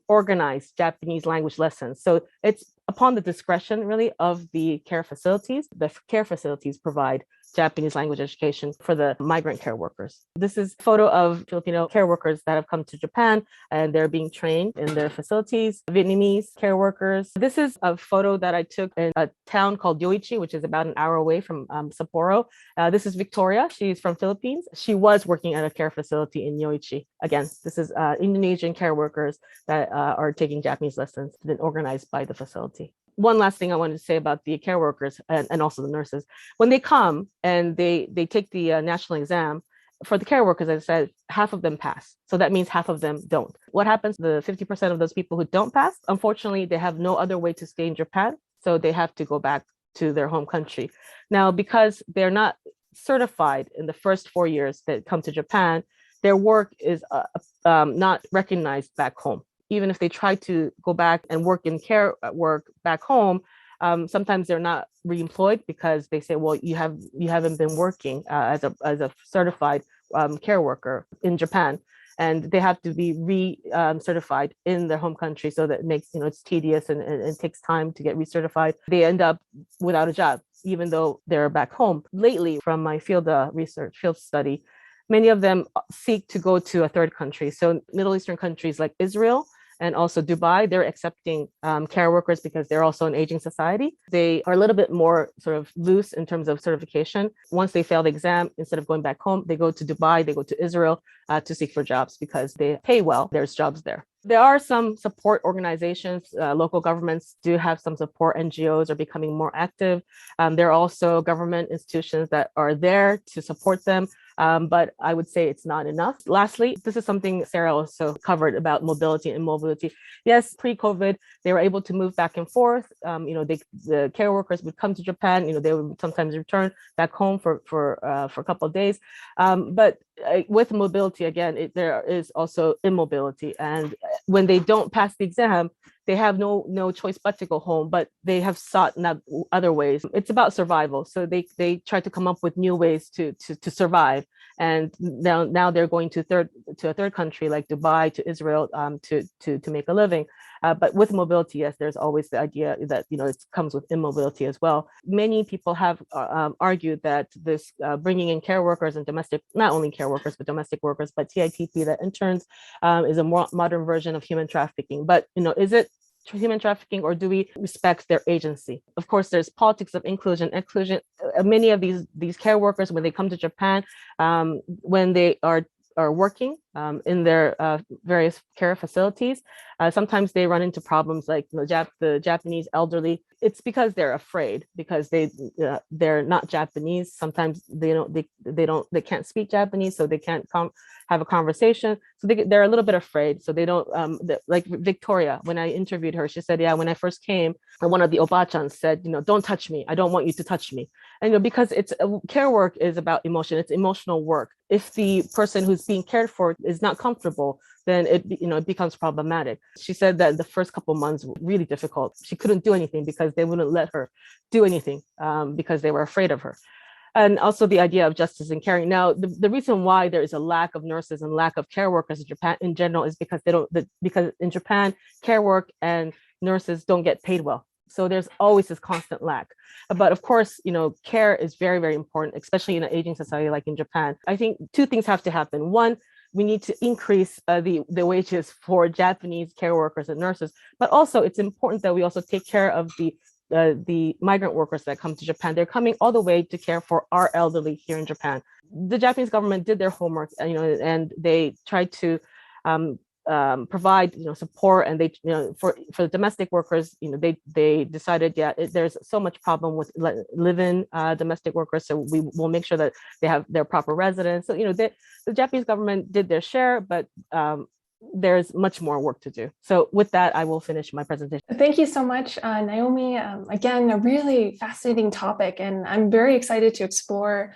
organize Japanese language lessons. So it's upon the discretion really of the care facilities. The care facilities provide Japanese language education for the migrant care workers. This is a photo of Filipino care workers that have come to Japan and they're being trained in their facilities, Vietnamese care workers. This is a photo that I took in a town called Yoichi, which is about an hour away from Sapporo. This is Victoria. She's from Philippines. She was working at a care facility in Yoichi. Again, this is Indonesian care workers that are taking Japanese lessons, then organized by the facility. One last thing I wanted to say about the care workers and also the nurses. When they come and they take the national exam, for the care workers, as I said, half of them pass. So that means half of them don't. What happens to the 50% of those people who don't pass? Unfortunately, they have no other way to stay in Japan. So they have to go back to their home country. Now, because they're not certified in the first 4 years that come to Japan, their work is not recognized back home. Even if they try to go back and work in care work back home, sometimes they're not reemployed because they say, well, you haven't been working as a certified care worker in Japan, and they have to be certified in their home country. So that makes it's tedious and it takes time to get recertified. They end up without a job, even though they're back home. Lately, from my field study, many of them seek to go to a third country. So Middle Eastern countries like Israel and also Dubai, they're accepting care workers because they're also an aging society. They are a little bit more sort of loose in terms of certification. Once they fail the exam, instead of going back home, they go to Dubai, they go to Israel to seek for jobs because they pay well. There's jobs there. There are some support organizations. Local governments do have some support. NGOs are becoming more active. There are also government institutions that are there to support them. But I would say it's not enough. Lastly, this is something Sarah also covered about mobility and immobility. Yes, pre-COVID, they were able to move back and forth. The care workers would come to Japan. They would sometimes return back home for a couple of days. But with mobility, again, there is also immobility. And when they don't pass the exam, they have no choice but to go home, but they have sought other ways. It's about survival. So they try to come up with new ways to survive. And now they're going to a third country like Dubai, to Israel, to make a living. But with mobility, yes, there's always the idea that it comes with immobility as well. Many people have argued that this bringing in care workers and not only care workers, but domestic workers, but TITP, that interns, is a more modern version of human trafficking. But is it human trafficking, or do we respect their agency? Of course, there's politics of inclusion. Many of these care workers, when they come to Japan, when they are working in their various care facilities, sometimes they run into problems like the Japanese elderly. It's because they're afraid, because they're not Japanese. Sometimes they can't speak Japanese, so they can't have a conversation. So they're a little bit afraid. So they don't like Victoria. When I interviewed her, she said, "Yeah, when I first came, one of the obachans said, don't touch me. I don't want you to touch me." And because care work is about emotion. It's emotional work. If the person who's being cared for is not comfortable, then it becomes problematic. She said that the first couple of months were really difficult. She couldn't do anything because they wouldn't let her do anything because they were afraid of her. And also the idea of justice and caring. Now, the reason why there is a lack of nurses and lack of care workers in Japan in general is because because in Japan, care work and nurses don't get paid well. So there's always this constant lack. But of course, care is very, very important, especially in an aging society like in Japan. I think two things have to happen. One, we need to increase the wages for Japanese care workers and nurses, but also it's important that we also take care of the migrant workers that come to Japan. They're coming all the way to care for our elderly here in Japan. The Japanese government did their homework, and they tried to provide support, and they for the domestic workers, they decided, there's so much problem with live-in domestic workers, so we will make sure that they have their proper residence. So the Japanese government did their share, but there's much more work to do. So with that, I will finish my presentation. Thank you so much, Naomi. Again, a really fascinating topic, and I'm very excited to explore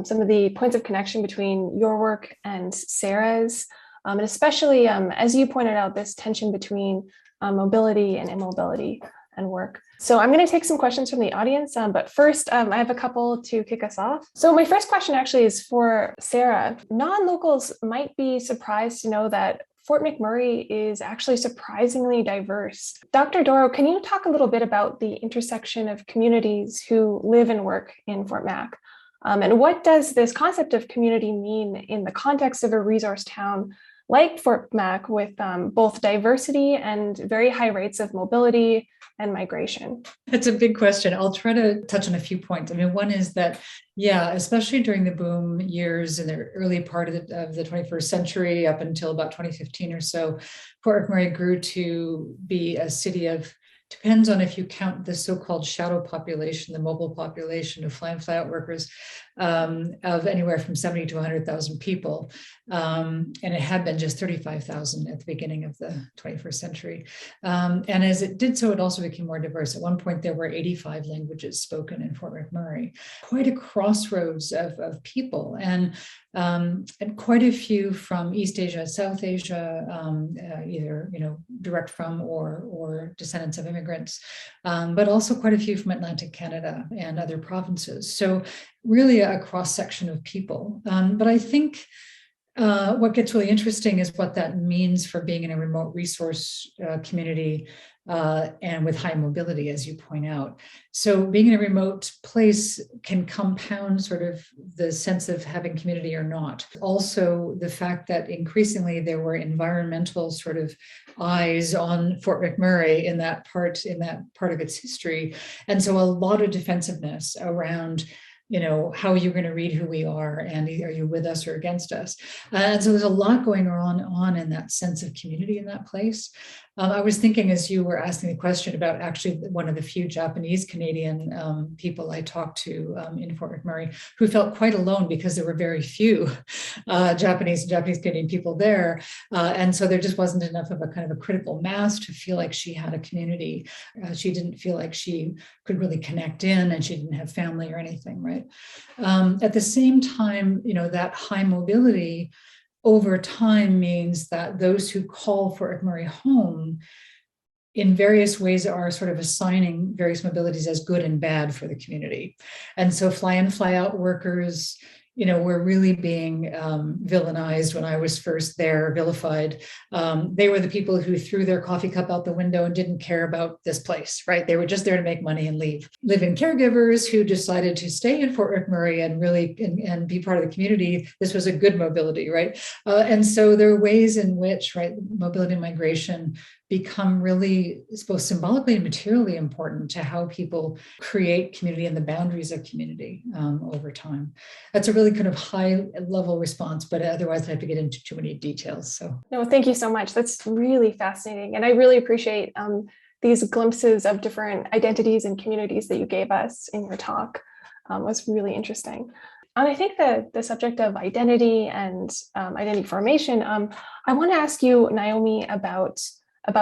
some of the points of connection between your work and Sarah's. And especially, as you pointed out, this tension between mobility and immobility and work. So I'm going to take some questions from the audience, but first, I have a couple to kick us off. So my first question actually is for Sarah. Non-locals might be surprised to know that Fort McMurray is actually surprisingly diverse. Dr. Doro, can you talk a little bit about the intersection of communities who live and work in Fort Mac? And what does this concept of community mean in the context of a resource town like Fort Mac, with both diversity and very high rates of mobility and migration? That's a big question. I'll try to touch on a few points. I mean, one is that, especially during the boom years in the early part of the 21st century, up until about 2015 or so, Fort McMurray grew to be a city of, depends on if you count the so-called shadow population, the mobile population of fly-in, fly-out workers, of anywhere from 70 to 100,000 people. And it had been just 35,000 at the beginning of the 21st century. And as it did so, it also became more diverse. At one point, there were 85 languages spoken in Fort McMurray, quite a crossroads of people, and quite a few from East Asia, South Asia, either direct from or descendants of immigrants, but also quite a few from Atlantic Canada and other provinces. So really a cross-section of people. But I think what gets really interesting is what that means for being in a remote resource community and with high mobility, as you point out. So being in a remote place can compound sort of the sense of having community or not. Also, the fact that increasingly there were environmental sort of eyes on Fort McMurray in that part of its history. And so a lot of defensiveness around how you're going to read who we are, and are you with us or against us? And so there's a lot going on in that sense of community in that place. I was thinking, as you were asking the question, about actually one of the few Japanese Canadian people I talked to in Fort McMurray who felt quite alone because there were very few Japanese Canadian people there. And so there just wasn't enough of a kind of a critical mass to feel like she had a community. She didn't feel like she could really connect in, and she didn't have family or anything, right? At the same time, that high mobility over time means that those who call Fort McMurray home in various ways are sort of assigning various mobilities as good and bad for the community. And so fly-in, fly-out workers, were really being villainized when I was first there, vilified. They were the people who threw their coffee cup out the window and didn't care about this place, right? They were just there to make money and leave. Live-in caregivers who decided to stay in Fort McMurray and really and be part of the community. This was a good mobility, right? And so there are ways in which, right, mobility and migration become really both symbolically and materially important to how people create community and the boundaries of community over time. That's a really kind of high level response, but otherwise I have to get into too many details. So no, thank you so much. That's really fascinating. And I really appreciate these glimpses of different identities and communities that you gave us in your talk. Was really interesting. And I think the subject of identity and identity formation, I want to ask you, Naomi, about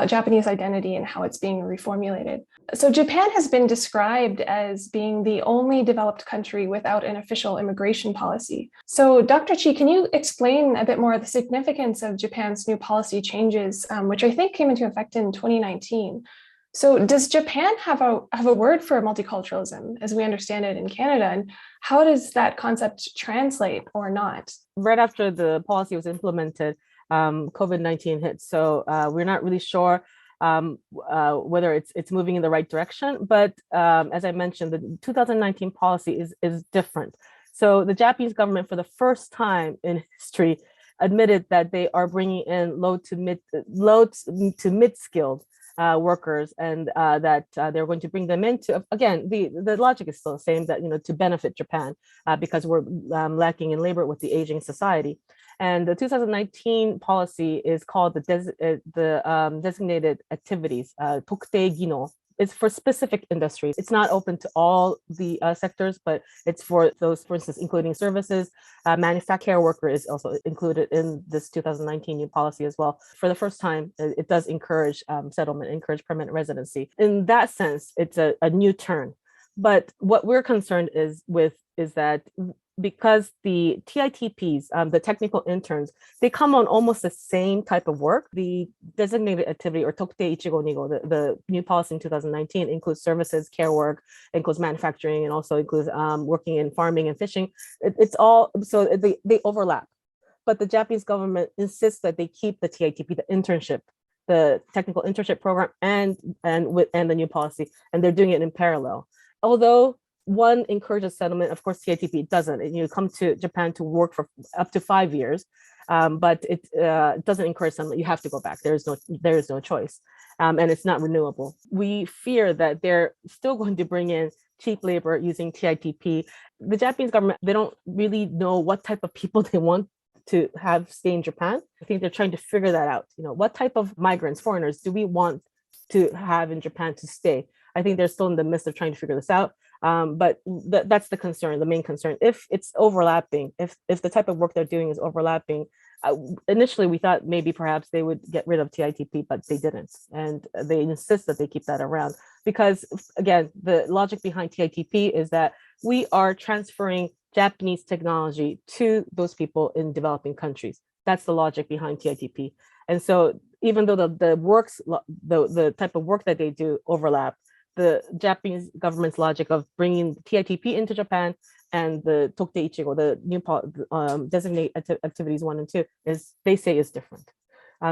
Japanese identity and how it's being reformulated. So Japan has been described as being the only developed country without an official immigration policy. So Dr. Chi, can you explain a bit more of the significance of Japan's new policy changes, which I think came into effect in 2019? So does Japan have a word for multiculturalism as we understand it in Canada? And how does that concept translate or not? Right after the policy was implemented, COVID-19 hit. So we're not really sure whether it's moving in the right direction. But as I mentioned, the 2019 policy is different. So the Japanese government, for the first time in history, admitted that they are bringing in low to mid-skilled workers, and that they're going to bring them into, again, the logic is still the same, that, to benefit Japan, because we're lacking in labor with the aging society. And the 2019 policy is called the designated activities, tokutei gino. It's for specific industries. It's not open to all the sectors, but it's for those, for instance, including services. Manufacturing worker is also included in this 2019 new policy as well. For the first time, it does encourage settlement, encourage permanent residency. In that sense, it's a new turn. But what we're concerned is that because the TITPs, the technical interns, they come on almost the same type of work. The designated activity, or Tokutei Ichigo Nigo, the new policy in 2019, includes services, care work, includes manufacturing, and also includes working in farming and fishing. It's all, so they overlap. But the Japanese government insists that they keep the TITP, the internship, the technical internship program, and the new policy, and they're doing it in parallel. Although one encourages settlement, of course, TITP doesn't. You come to Japan to work for up to 5 years, but it doesn't encourage settlement. You have to go back. There is no choice, and it's not renewable. We fear that they're still going to bring in cheap labor using TITP. The Japanese government, they don't really know what type of people they want to have stay in Japan. I think they're trying to figure that out. What type of migrants, foreigners, do we want to have in Japan to stay? I think they're still in the midst of trying to figure this out. But that's the concern, the main concern. If it's overlapping, if the type of work they're doing is overlapping, initially we thought maybe perhaps they would get rid of TITP, but they didn't. And they insist that they keep that around because, again, the logic behind TITP is that we are transferring Japanese technology to those people in developing countries. That's the logic behind TITP. And so even though the type of work that they do overlap, the Japanese government's logic of bringing TITP into Japan and the Tokutei Ichigo, the new designate activities 1 and 2, they say is different.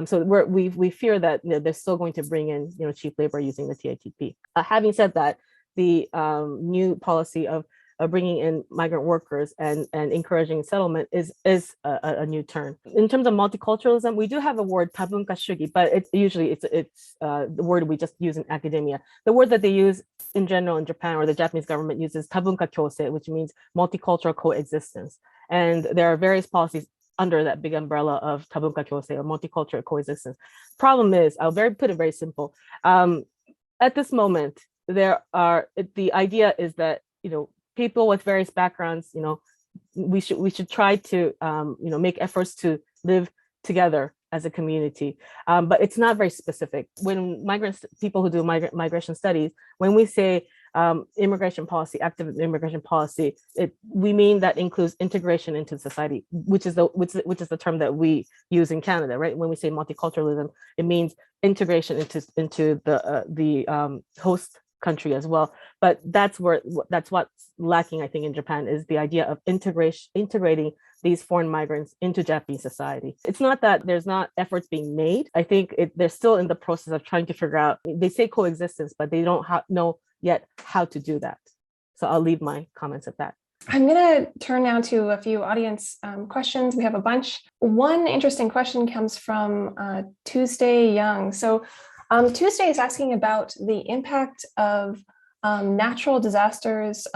So we fear that they're still going to bring in cheap labor using the TITP. Having said that, the new policy of bringing in migrant workers and encouraging settlement is a new turn. In terms of multiculturalism, we do have a word, tabunka shugi, but it's the word we just use in academia. The word that they use in general in Japan, or the Japanese government uses tabunka kyosei, which means multicultural coexistence. And there are various policies under that big umbrella of tabunka kyosei, or multicultural coexistence. Problem is, put it very simple. At this moment, the idea is that, people with various backgrounds, we should try to, make efforts to live together as a community, but it's not very specific. When people who do migration studies, when we say immigration policy, active immigration policy, we mean that includes integration into society, which is the term that we use in Canada, right? When we say multiculturalism, it means integration into the host country as well. But that's what's lacking, I think, in Japan, is the idea of integrating these foreign migrants into Japanese society. It's not that there's not efforts being made. I think they're still in the process of trying to figure out, they say coexistence, but they don't know yet how to do that. So I'll leave my comments at that. I'm going to turn now to a few audience questions. We have a bunch. One interesting question comes from Tuesday Young. So Tuesday is asking about the impact of natural disasters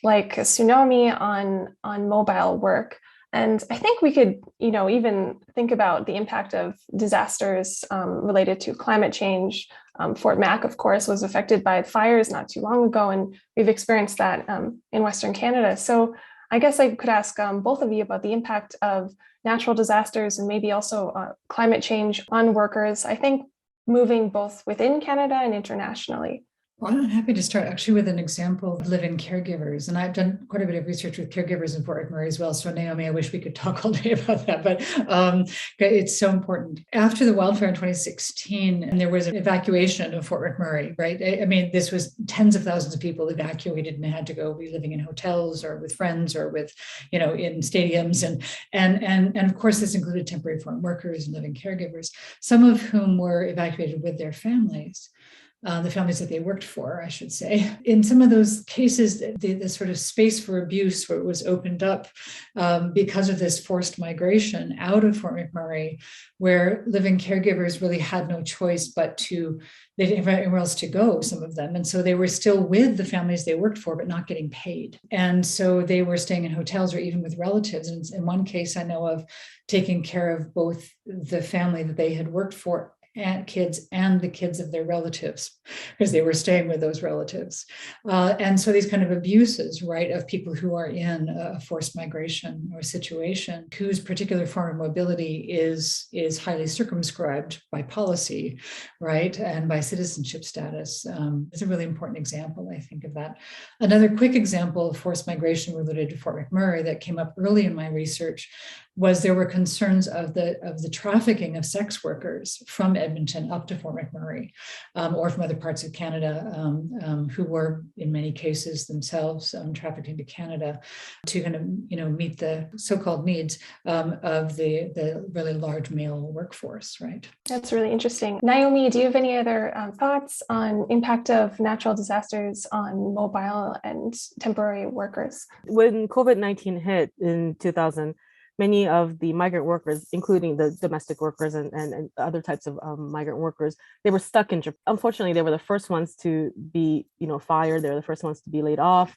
like a tsunami on mobile work. And I think we could, even think about the impact of disasters related to climate change. Fort Mac, of course, was affected by fires not too long ago, and we've experienced that in Western Canada. So I guess I could ask both of you about the impact of natural disasters and maybe also climate change on workers, I think moving both within Canada and internationally. Well, I'm happy to start actually with an example of live-in caregivers. And I've done quite a bit of research with caregivers in Fort McMurray as well. So Naomi, I wish we could talk all day about that, but it's so important. After the wildfire in 2016, and there was an evacuation of Fort McMurray, right? I mean, this was tens of thousands of people evacuated and had to go be living in hotels or with friends or with, in stadiums. And of course, this included temporary foreign workers and living caregivers, some of whom were evacuated with their families. the families that they worked for, I should say. In some of those cases, the sort of space for abuse where it was opened up because of this forced migration out of Fort McMurray, where living caregivers really had no choice but they didn't have anywhere else to go, some of them. And so they were still with the families they worked for, but not getting paid. And so they were staying in hotels or even with relatives. And in one case, I know of taking care of both the family that they had worked for and kids and the kids of their relatives, because they were staying with those relatives. And so these kind of abuses, right, of people who are in a forced migration or situation whose particular form of mobility is highly circumscribed by policy, right, and by citizenship status. It's a really important example, I think, of that. Another quick example of forced migration related to Fort McMurray that came up early in my research was there were concerns of the trafficking of sex workers from Edmonton up to Fort McMurray, or from other parts of Canada, who were in many cases themselves trafficked into Canada to kind of meet the so-called needs of the really large male workforce, right? That's really interesting. Naomi, do you have any other thoughts on impact of natural disasters on mobile and temporary workers? When COVID-19 hit in 2000, many of the migrant workers, including the domestic workers and other types of migrant workers, they were stuck in Japan. Unfortunately, they were the first ones to be, fired. They were the first ones to be laid off.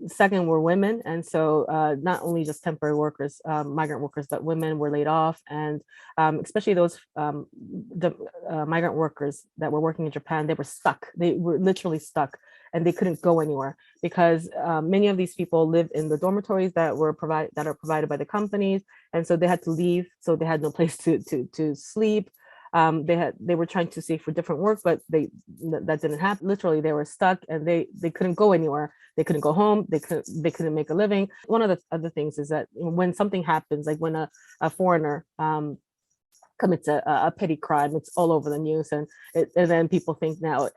Second were women. And so not only just temporary workers, migrant workers, but women were laid off. And especially those migrant workers that were working in Japan, they were stuck. They were literally stuck and they couldn't go anywhere because many of these people live in the dormitories that are provided by the companies. And so they had to leave. So they had no place to sleep. They were trying to seek for different work, but that didn't happen. Literally, they were stuck and they couldn't go anywhere. They couldn't go home. They couldn't make a living. One of the other things is that when something happens, like when a foreigner commits a petty crime, it's all over the news, and then people think now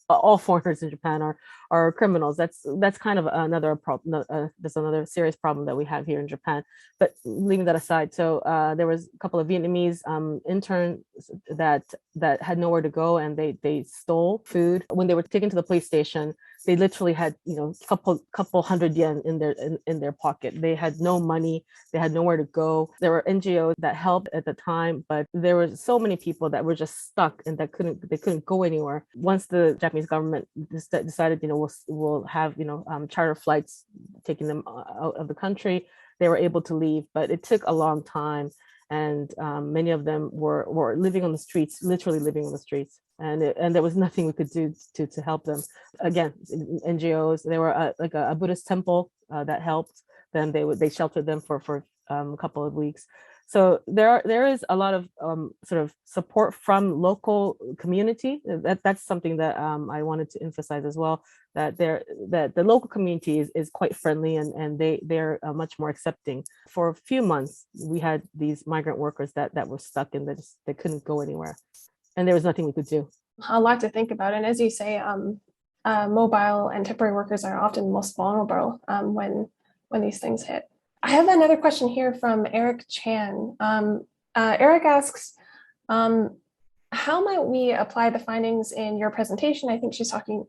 all foreigners in Japan are criminals. That's kind of another problem. That's another serious problem that we have here in Japan. But leaving that aside, so there was a couple of Vietnamese interns that had nowhere to go, and they stole food. When they were taken to the police station, they literally had couple hundred yen in their pocket. They had no money. They had nowhere to go. There were NGOs that helped at the time, but there were so many people that were just stuck and they couldn't go anywhere. Once the Japanese government decided, we'll have charter flights taking them out of the country, they were able to leave, but it took a long time. And many of them were living on the streets, literally living on the streets. And there was nothing we could do to help them. Again, NGOs, there were like a Buddhist temple that helped them. They sheltered them for a couple of weeks. So there is a lot of sort of support from local community. That's something that I wanted to emphasize as well, that the local community is quite friendly and they're much more accepting. For a few months, we had these migrant workers that were stuck and they couldn't go anywhere. And there was nothing we could do. A lot to think about. And as you say, mobile and temporary workers are often most vulnerable when these things hit. I have another question here from Eric Chan. Eric asks, how might we apply the findings in your presentation? I think he's talking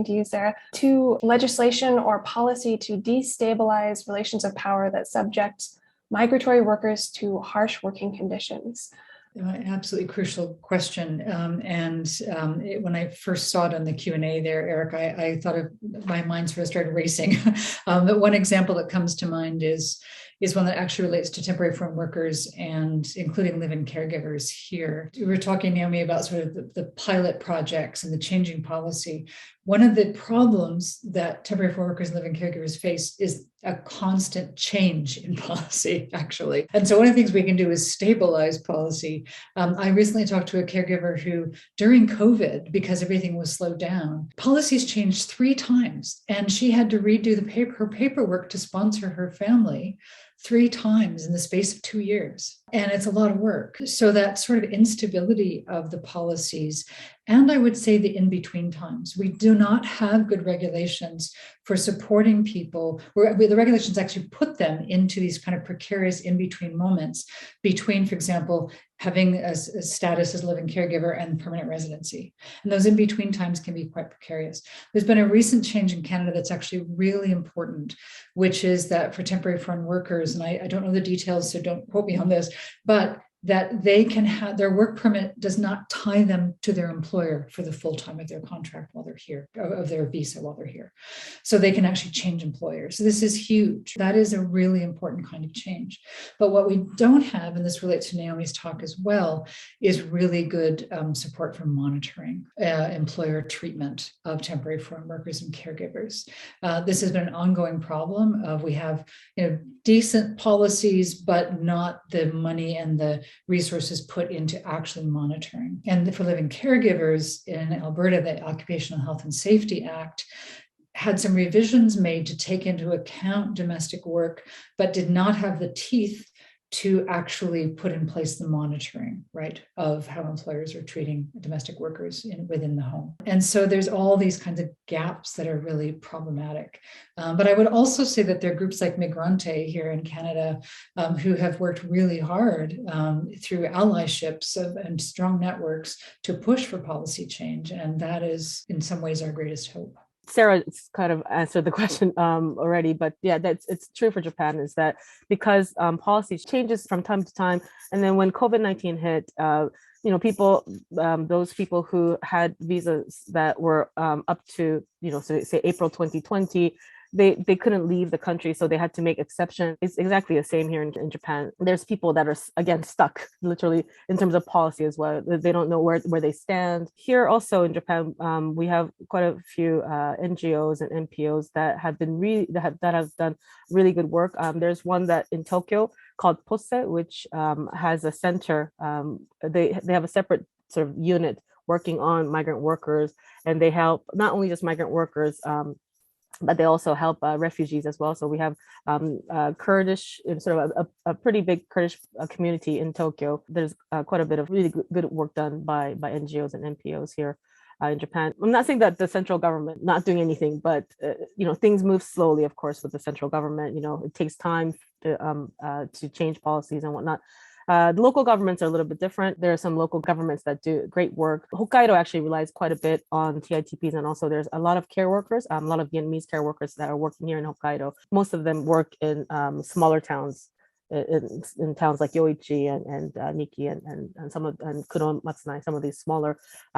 to you, Sarah, to legislation or policy to destabilize relations of power that subject migratory workers to harsh working conditions? Absolutely crucial question. When I first saw it on the Q&A there, Eric, I thought my mind sort of started racing. But one example that comes to mind is one that actually relates to temporary foreign workers and including live-in caregivers here. We were talking, Naomi, about sort of the pilot projects and the changing policy. One of the problems that temporary foreign workers and live-in caregivers face is a constant change in policy, actually. And so one of the things we can do is stabilize policy. I recently talked to a caregiver who, during COVID, because everything was slowed down, policies changed 3 times, and she had to redo her paperwork to sponsor her family 3 times in the space of 2 years. And it's a lot of work. So that sort of instability of the policies, and I would say the in-between times. We do not have good regulations for supporting people, where the regulations actually put them into these kind of precarious in-between moments between, for example, having a status as living caregiver and permanent residency. And those in-between times can be quite precarious. There's been a recent change in Canada that's actually really important, which is that for temporary foreign workers, and I don't know the details, so don't quote me on this, but that they can have their work permit does not tie them to their employer for the full time of their contract while they're here, of their visa while they're here. So they can actually change employers. So this is huge. That is a really important kind of change. But what we don't have, and this relates to Naomi's talk as well, is really good support for monitoring employer treatment of temporary foreign workers and caregivers. This has been an ongoing problem. We have decent policies, but not the money and the resources put into actually monitoring. And for living caregivers in Alberta, the Occupational Health and Safety Act had some revisions made to take into account domestic work, but did not have the teeth to actually put in place the monitoring, right, of how employers are treating domestic workers within the home. And so there's all these kinds of gaps that are really problematic. But I would also say that there are groups like Migrante here in Canada who have worked really hard through allyships and strong networks to push for policy change. And that is in some ways our greatest hope. Sarah kind of answered the question already, but yeah, it's true for Japan, is that because policy changes from time to time, and then when COVID-19 hit, people, those people who had visas that were up to, so say April 2020, they couldn't leave the country, so they had to make exceptions. It's exactly the same here in Japan. There's people that are, again, stuck literally in terms of policy as well. They don't know where they stand. Here also in Japan, we have quite a few NGOs and NPOs that have been that have done really good work. There's one that in Tokyo called POSE, which has a center. They have a separate sort of unit working on migrant workers, and they help not only just migrant workers, but they also help refugees as well. So we have Kurdish, sort of a pretty big Kurdish community in Tokyo. There's quite a bit of really good work done by NGOs and NPOs here in Japan. I'm not saying that the central government not doing anything, but things move slowly, of course, with the central government. It takes time to change policies and whatnot. The local governments are a little bit different. There are some local governments that do great work. Hokkaido actually relies quite a bit on TITPs, and also there's a lot of care workers, a lot of Vietnamese care workers that are working here in Hokkaido. Most of them work in smaller towns, in towns like Yoichi and Nikki and some of Kuron, Matsunai, some of these smaller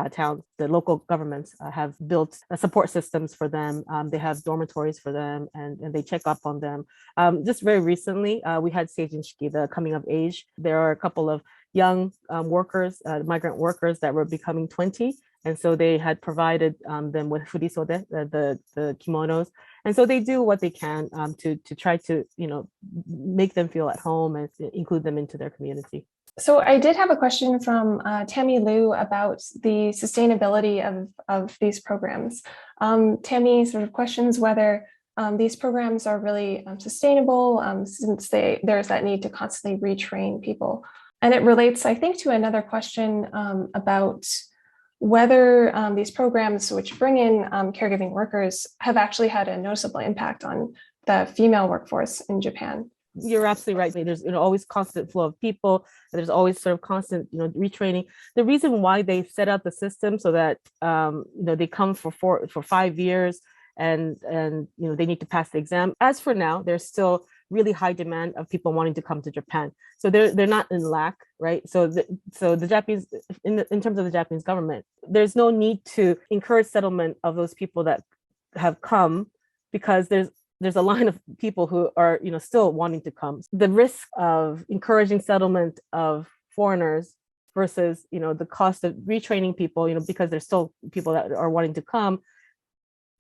towns. The local governments have built support systems for them. They have dormitories for them, and they check up on them. Just very recently, we had Seijin Shiki, the coming of age. There are a couple of young workers, migrant workers that were becoming 20. And so they had provided them with furisode, the kimonos. And so they do what they can to try to, make them feel at home and include them into their community. So I did have a question from Tammy Liu about the sustainability of these programs. Tammy sort of questions whether these programs are really sustainable since there's that need to constantly retrain people. And it relates, I think, to another question about whether these programs, which bring in caregiving workers, have actually had a noticeable impact on the female workforce in Japan. You're absolutely right. There's always constant flow of people. There's always sort of constant retraining. The reason why they set up the system so that they come for 5 years and they need to pass the exam. As for now, there's still really high demand of people wanting to come to Japan. So they're not in lack, right? So the Japanese, in terms of the Japanese government, there's no need to encourage settlement of those people that have come, because there's a line of people who are still wanting to come. The risk of encouraging settlement of foreigners versus the cost of retraining people, because there's still people that are wanting to come,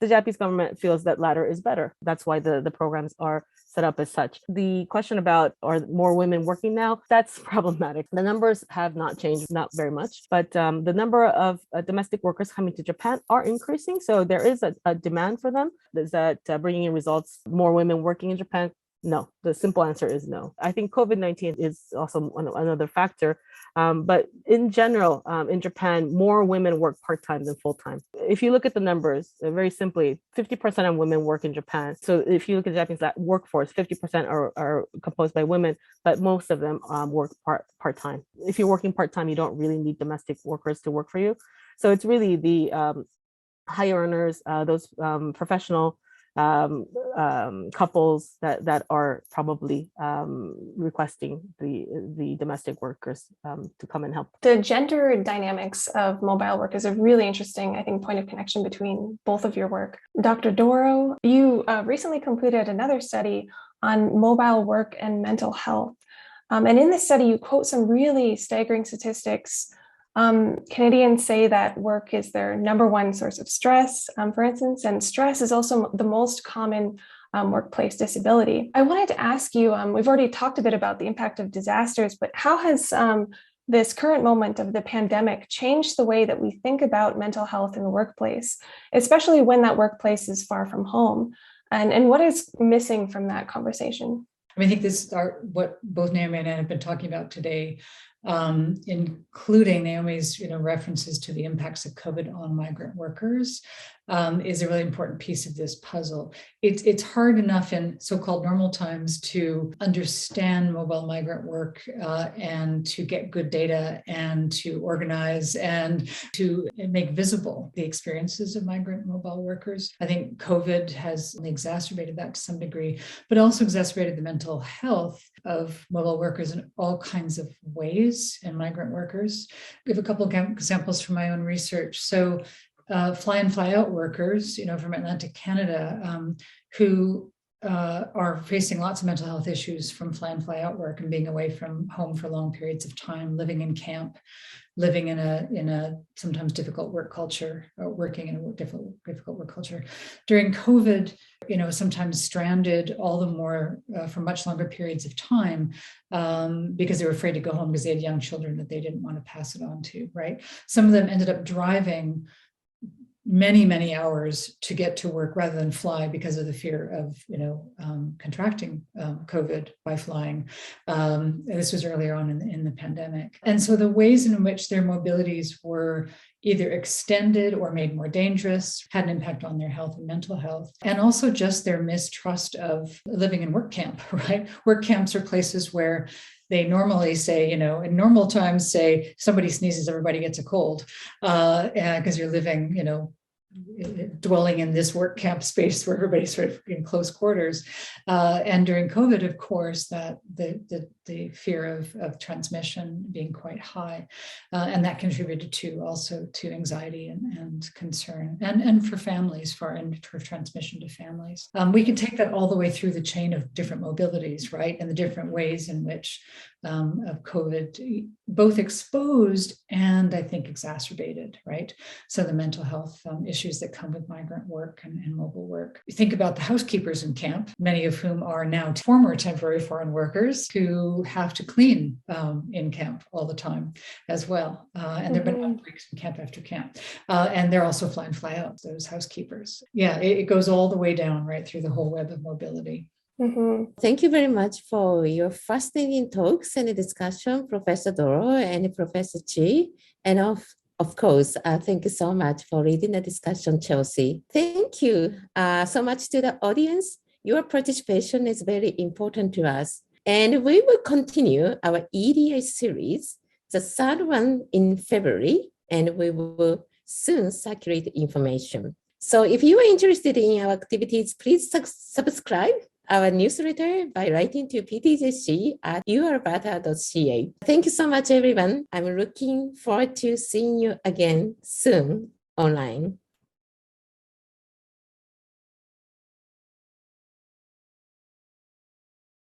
the Japanese government feels that latter is better. That's why the programs are set up as such. The question about are more women working now, that's problematic. The numbers have not changed, not very much, but the number of domestic workers coming to Japan are increasing. So there is a demand for them. There's that bringing in results, more women working in Japan No, the simple answer is no. I think COVID-19 is also another factor. But in general, in Japan, more women work part-time than full-time. If you look at the numbers, very simply, 50% of women work in Japan. So if you look at the Japanese workforce, 50% are composed by women, but most of them work part-time. If you're working part-time, you don't really need domestic workers to work for you. So it's really the high earners, those professional couples that are probably requesting the domestic workers to come and help. The gender dynamics of mobile work is a really interesting, I think, point of connection between both of your work. Dr. Doro, you recently completed another study on mobile work and mental health. And in this study, you quote some really staggering statistics. Canadians say that work is their number one source of stress, for instance, and stress is also the most common workplace disability. I wanted to ask you, we've already talked a bit about the impact of disasters, but how has this current moment of the pandemic changed the way that we think about mental health in the workplace, especially when that workplace is far from home? And what is missing from that conversation? I think this is what both Naomi and I have been talking about today, including Naomi's references to the impacts of COVID on migrant workers, is a really important piece of this puzzle. It's hard enough in so-called normal times to understand mobile migrant work and to get good data and to organize and to make visible the experiences of migrant mobile workers. I think COVID has exacerbated that to some degree, but also exacerbated the mental health of mobile workers in all kinds of ways and migrant workers. We have a couple of examples from my own research. So fly in, fly out workers, from Atlantic Canada, who are facing lots of mental health issues from fly in, fly out work and being away from home for long periods of time, living in camp, living in a sometimes difficult work culture, or working in a difficult work culture. During COVID, sometimes stranded all the more for much longer periods of time because they were afraid to go home because they had young children that they didn't want to pass it on to, right? Some of them ended up driving many hours to get to work rather than fly because of the fear of contracting COVID by flying. This was earlier on in the pandemic. And so the ways in which their mobilities were either extended or made more dangerous had an impact on their health and mental health, and also just their mistrust of living in work camp, right? Work camps are places where they normally say, in normal times, say somebody sneezes, everybody gets a cold, because you're living, dwelling in this work camp space where everybody's sort of in close quarters. And during COVID, of course, that the fear of transmission being quite high, and that contributed also to anxiety and concern, and for families, for transmission to families. We can take that all the way through the chain of different mobilities, right, and the different ways in which of COVID both exposed and I think exacerbated, right? So the mental health issues that come with migrant work and mobile work. You think about the housekeepers in camp, many of whom are now former temporary foreign workers who have to clean in camp all the time as well. And there have been outbreaks in camp after camp. And they're also fly in, fly out, those housekeepers. Yeah, it goes all the way down, right, through the whole web of mobility. Mm-hmm. Thank you very much for your fascinating talks and discussion, Professor Doro and Professor Chi. And of course, thank you so much for leading the discussion, Chelsea. Thank you so much to the audience. Your participation is very important to us. And we will continue our EDI series, the third one in February, and we will soon circulate information. So if you are interested in our activities, please subscribe our newsletter by writing to PTJC at UAlberta.ca. Thank you so much, everyone. I'm looking forward to seeing you again soon online.